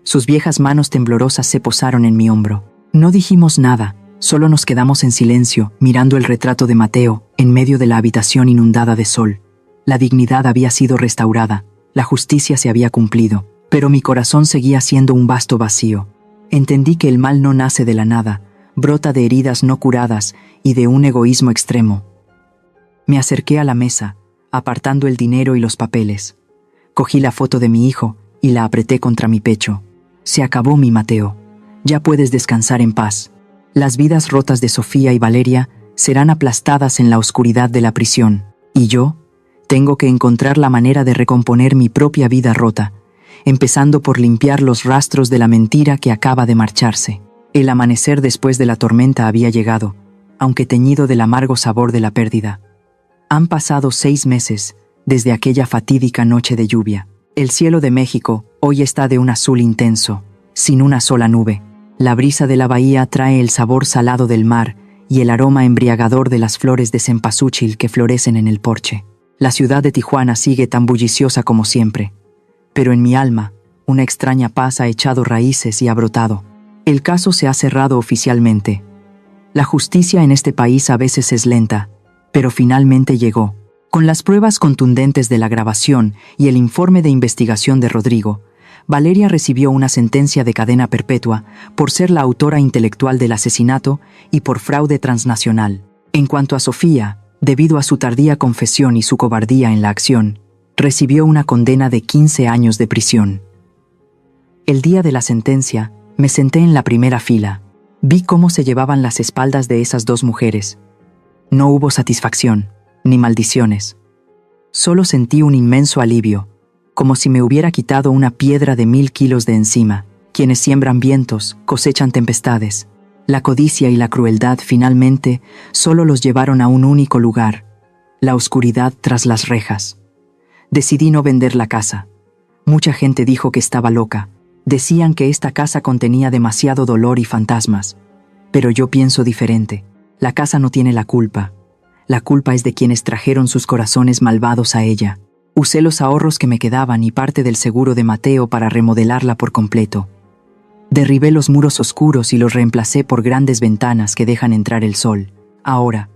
Sus viejas manos temblorosas se posaron en mi hombro. No dijimos nada, solo nos quedamos en silencio, mirando el retrato de Mateo en medio de la habitación inundada de sol. La dignidad había sido restaurada, la justicia se había cumplido, pero mi corazón seguía siendo un vasto vacío. Entendí que el mal no nace de la nada, brota de heridas no curadas y de un egoísmo extremo. Me acerqué a la mesa, apartando el dinero y los papeles. Cogí la foto de mi hijo y la apreté contra mi pecho. Se acabó mi Mateo. Ya puedes descansar en paz. Las vidas rotas de Sofía y Valeria serán aplastadas en la oscuridad de la prisión. Y yo tengo que encontrar la manera de recomponer mi propia vida rota, empezando por limpiar los rastros de la mentira que acaba de marcharse. El amanecer después de la tormenta había llegado, aunque teñido del amargo sabor de la pérdida. Han pasado 6 meses desde aquella fatídica noche de lluvia. El cielo de México hoy está de un azul intenso, sin una sola nube. La brisa de la bahía trae el sabor salado del mar y el aroma embriagador de las flores de cempasúchil que florecen en el porche. La ciudad de Tijuana sigue tan bulliciosa como siempre, pero en mi alma, una extraña paz ha echado raíces y ha brotado. El caso se ha cerrado oficialmente. La justicia en este país a veces es lenta, pero finalmente llegó. Con las pruebas contundentes de la grabación y el informe de investigación de Rodrigo, Valeria recibió una sentencia de cadena perpetua por ser la autora intelectual del asesinato y por fraude transnacional. En cuanto a Sofía, debido a su tardía confesión y su cobardía en la acción, recibió una condena de 15 años de prisión. El día de la sentencia, me senté en la primera fila. Vi cómo se llevaban las espaldas de esas 2 mujeres. No hubo satisfacción, ni maldiciones. Solo sentí un inmenso alivio, como si me hubiera quitado una piedra de 1000 kilos de encima. Quienes siembran vientos, cosechan tempestades. La codicia y la crueldad finalmente solo los llevaron a un único lugar, la oscuridad tras las rejas. Decidí no vender la casa. Mucha gente dijo que estaba loca. Decían que esta casa contenía demasiado dolor y fantasmas. Pero yo pienso diferente. La casa no tiene la culpa. La culpa es de quienes trajeron sus corazones malvados a ella. Usé los ahorros que me quedaban y parte del seguro de Mateo para remodelarla por completo. Derribé los muros oscuros y los reemplacé por grandes ventanas que dejan entrar el sol. Ahora,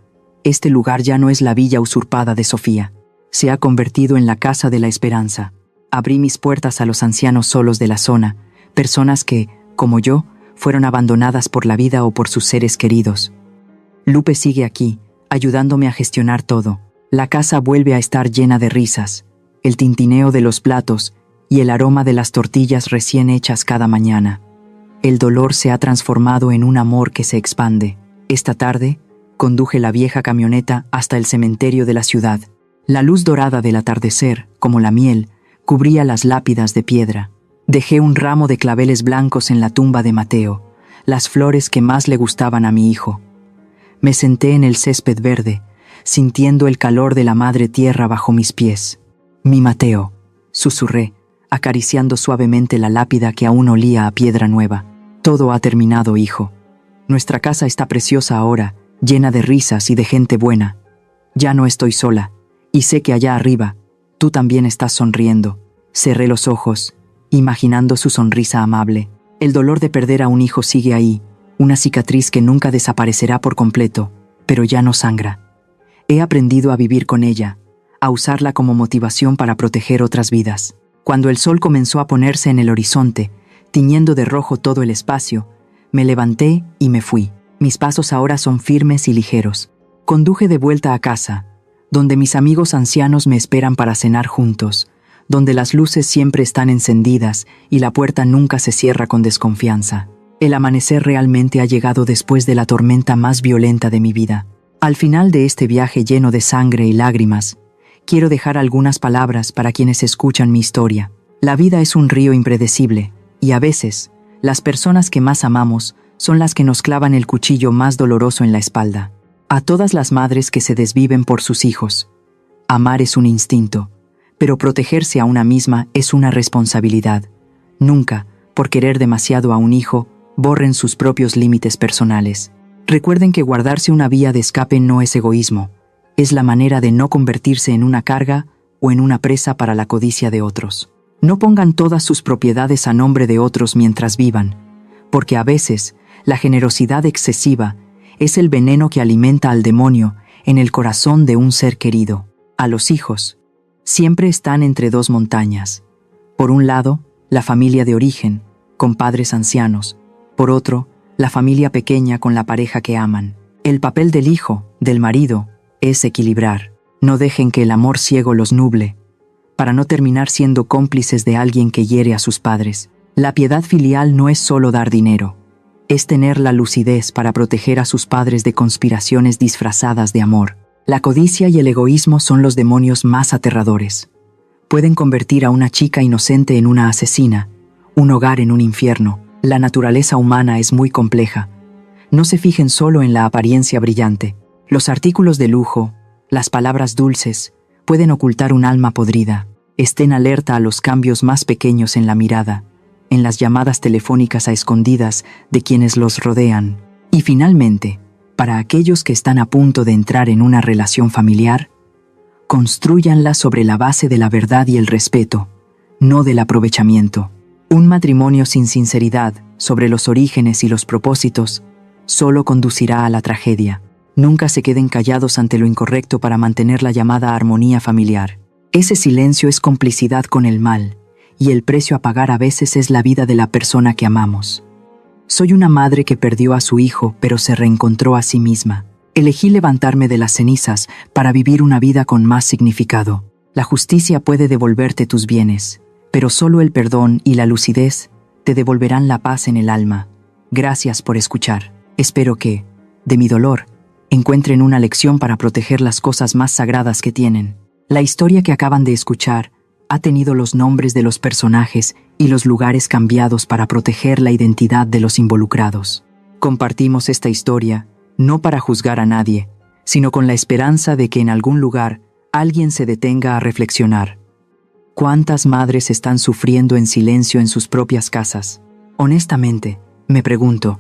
este lugar ya no es la villa usurpada de Sofía. Se ha convertido en la casa de la esperanza. Abrí mis puertas a los ancianos solos de la zona, personas que, como yo, fueron abandonadas por la vida o por sus seres queridos. Lupe sigue aquí, ayudándome a gestionar todo. La casa vuelve a estar llena de risas, el tintineo de los platos y el aroma de las tortillas recién hechas cada mañana. El dolor se ha transformado en un amor que se expande. Esta tarde, conduje la vieja camioneta hasta el cementerio de la ciudad. La luz dorada del atardecer, como la miel, cubría las lápidas de piedra. Dejé un ramo de claveles blancos en la tumba de Mateo, las flores que más le gustaban a mi hijo. Me senté en el césped verde, sintiendo el calor de la madre tierra bajo mis pies. «Mi Mateo», susurré, acariciando suavemente la lápida que aún olía a piedra nueva. «Todo ha terminado, hijo. Nuestra casa está preciosa ahora, llena de risas y de gente buena. Ya no estoy sola, y sé que allá arriba, tú también estás sonriendo». Cerré los ojos, imaginando su sonrisa amable. El dolor de perder a un hijo sigue ahí, una cicatriz que nunca desaparecerá por completo, pero ya no sangra. He aprendido a vivir con ella, a usarla como motivación para proteger otras vidas. Cuando el sol comenzó a ponerse en el horizonte, tiñendo de rojo todo el espacio, me levanté y me fui. Mis pasos ahora son firmes y ligeros. Conduje de vuelta a casa, donde mis amigos ancianos me esperan para cenar juntos, donde las luces siempre están encendidas y la puerta nunca se cierra con desconfianza. El amanecer realmente ha llegado después de la tormenta más violenta de mi vida. Al final de este viaje lleno de sangre y lágrimas, quiero dejar algunas palabras para quienes escuchan mi historia. La vida es un río impredecible, y a veces, las personas que más amamos son las que nos clavan el cuchillo más doloroso en la espalda. A todas las madres que se desviven por sus hijos, amar es un instinto, pero protegerse a una misma es una responsabilidad. Nunca, por querer demasiado a un hijo, borren sus propios límites personales. Recuerden que guardarse una vía de escape no es egoísmo, es la manera de no convertirse en una carga o en una presa para la codicia de otros. No pongan todas sus propiedades a nombre de otros mientras vivan, porque a veces la generosidad excesiva es el veneno que alimenta al demonio en el corazón de un ser querido. A los hijos siempre están entre dos montañas. Por un lado, la familia de origen, con padres ancianos. Por otro, la familia pequeña con la pareja que aman. El papel del hijo, del marido, es equilibrar. No dejen que el amor ciego los nuble, para no terminar siendo cómplices de alguien que hiere a sus padres. La piedad filial no es solo dar dinero, es tener la lucidez para proteger a sus padres de conspiraciones disfrazadas de amor. La codicia y el egoísmo son los demonios más aterradores. Pueden convertir a una chica inocente en una asesina, un hogar en un infierno. La naturaleza humana es muy compleja. No se fijen solo en la apariencia brillante. Los artículos de lujo, las palabras dulces, pueden ocultar un alma podrida. Estén alerta a los cambios más pequeños en la mirada, en las llamadas telefónicas a escondidas de quienes los rodean. Y finalmente, para aquellos que están a punto de entrar en una relación familiar, constrúyanla sobre la base de la verdad y el respeto, no del aprovechamiento. Un matrimonio sin sinceridad sobre los orígenes y los propósitos solo conducirá a la tragedia. Nunca se queden callados ante lo incorrecto para mantener la llamada armonía familiar. Ese silencio es complicidad con el mal, y el precio a pagar a veces es la vida de la persona que amamos. Soy una madre que perdió a su hijo, pero se reencontró a sí misma. Elegí levantarme de las cenizas para vivir una vida con más significado. La justicia puede devolverte tus bienes, pero solo el perdón y la lucidez te devolverán la paz en el alma. Gracias por escuchar. Espero que, de mi dolor, encuentren una lección para proteger las cosas más sagradas que tienen. La historia que acaban de escuchar ha tenido los nombres de los personajes y los lugares cambiados para proteger la identidad de los involucrados. Compartimos esta historia no para juzgar a nadie, sino con la esperanza de que en algún lugar alguien se detenga a reflexionar. ¿Cuántas madres están sufriendo en silencio en sus propias casas? Honestamente, me pregunto,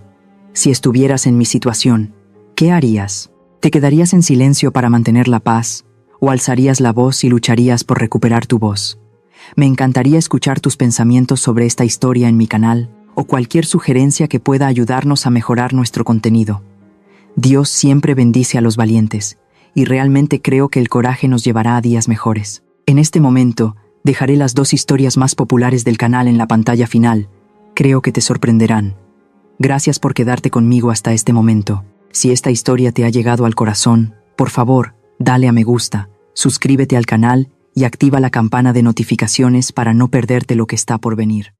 si estuvieras en mi situación, ¿qué harías? ¿Te quedarías en silencio para mantener la paz? ¿O alzarías la voz y lucharías por recuperar tu voz? Me encantaría escuchar tus pensamientos sobre esta historia en mi canal o cualquier sugerencia que pueda ayudarnos a mejorar nuestro contenido. Dios siempre bendice a los valientes, y realmente creo que el coraje nos llevará a días mejores. En este momento, dejaré las 2 historias más populares del canal en la pantalla final. Creo que te sorprenderán. Gracias por quedarte conmigo hasta este momento. Si esta historia te ha llegado al corazón, por favor, dale a me gusta, suscríbete al canal y activa la campana de notificaciones para no perderte lo que está por venir.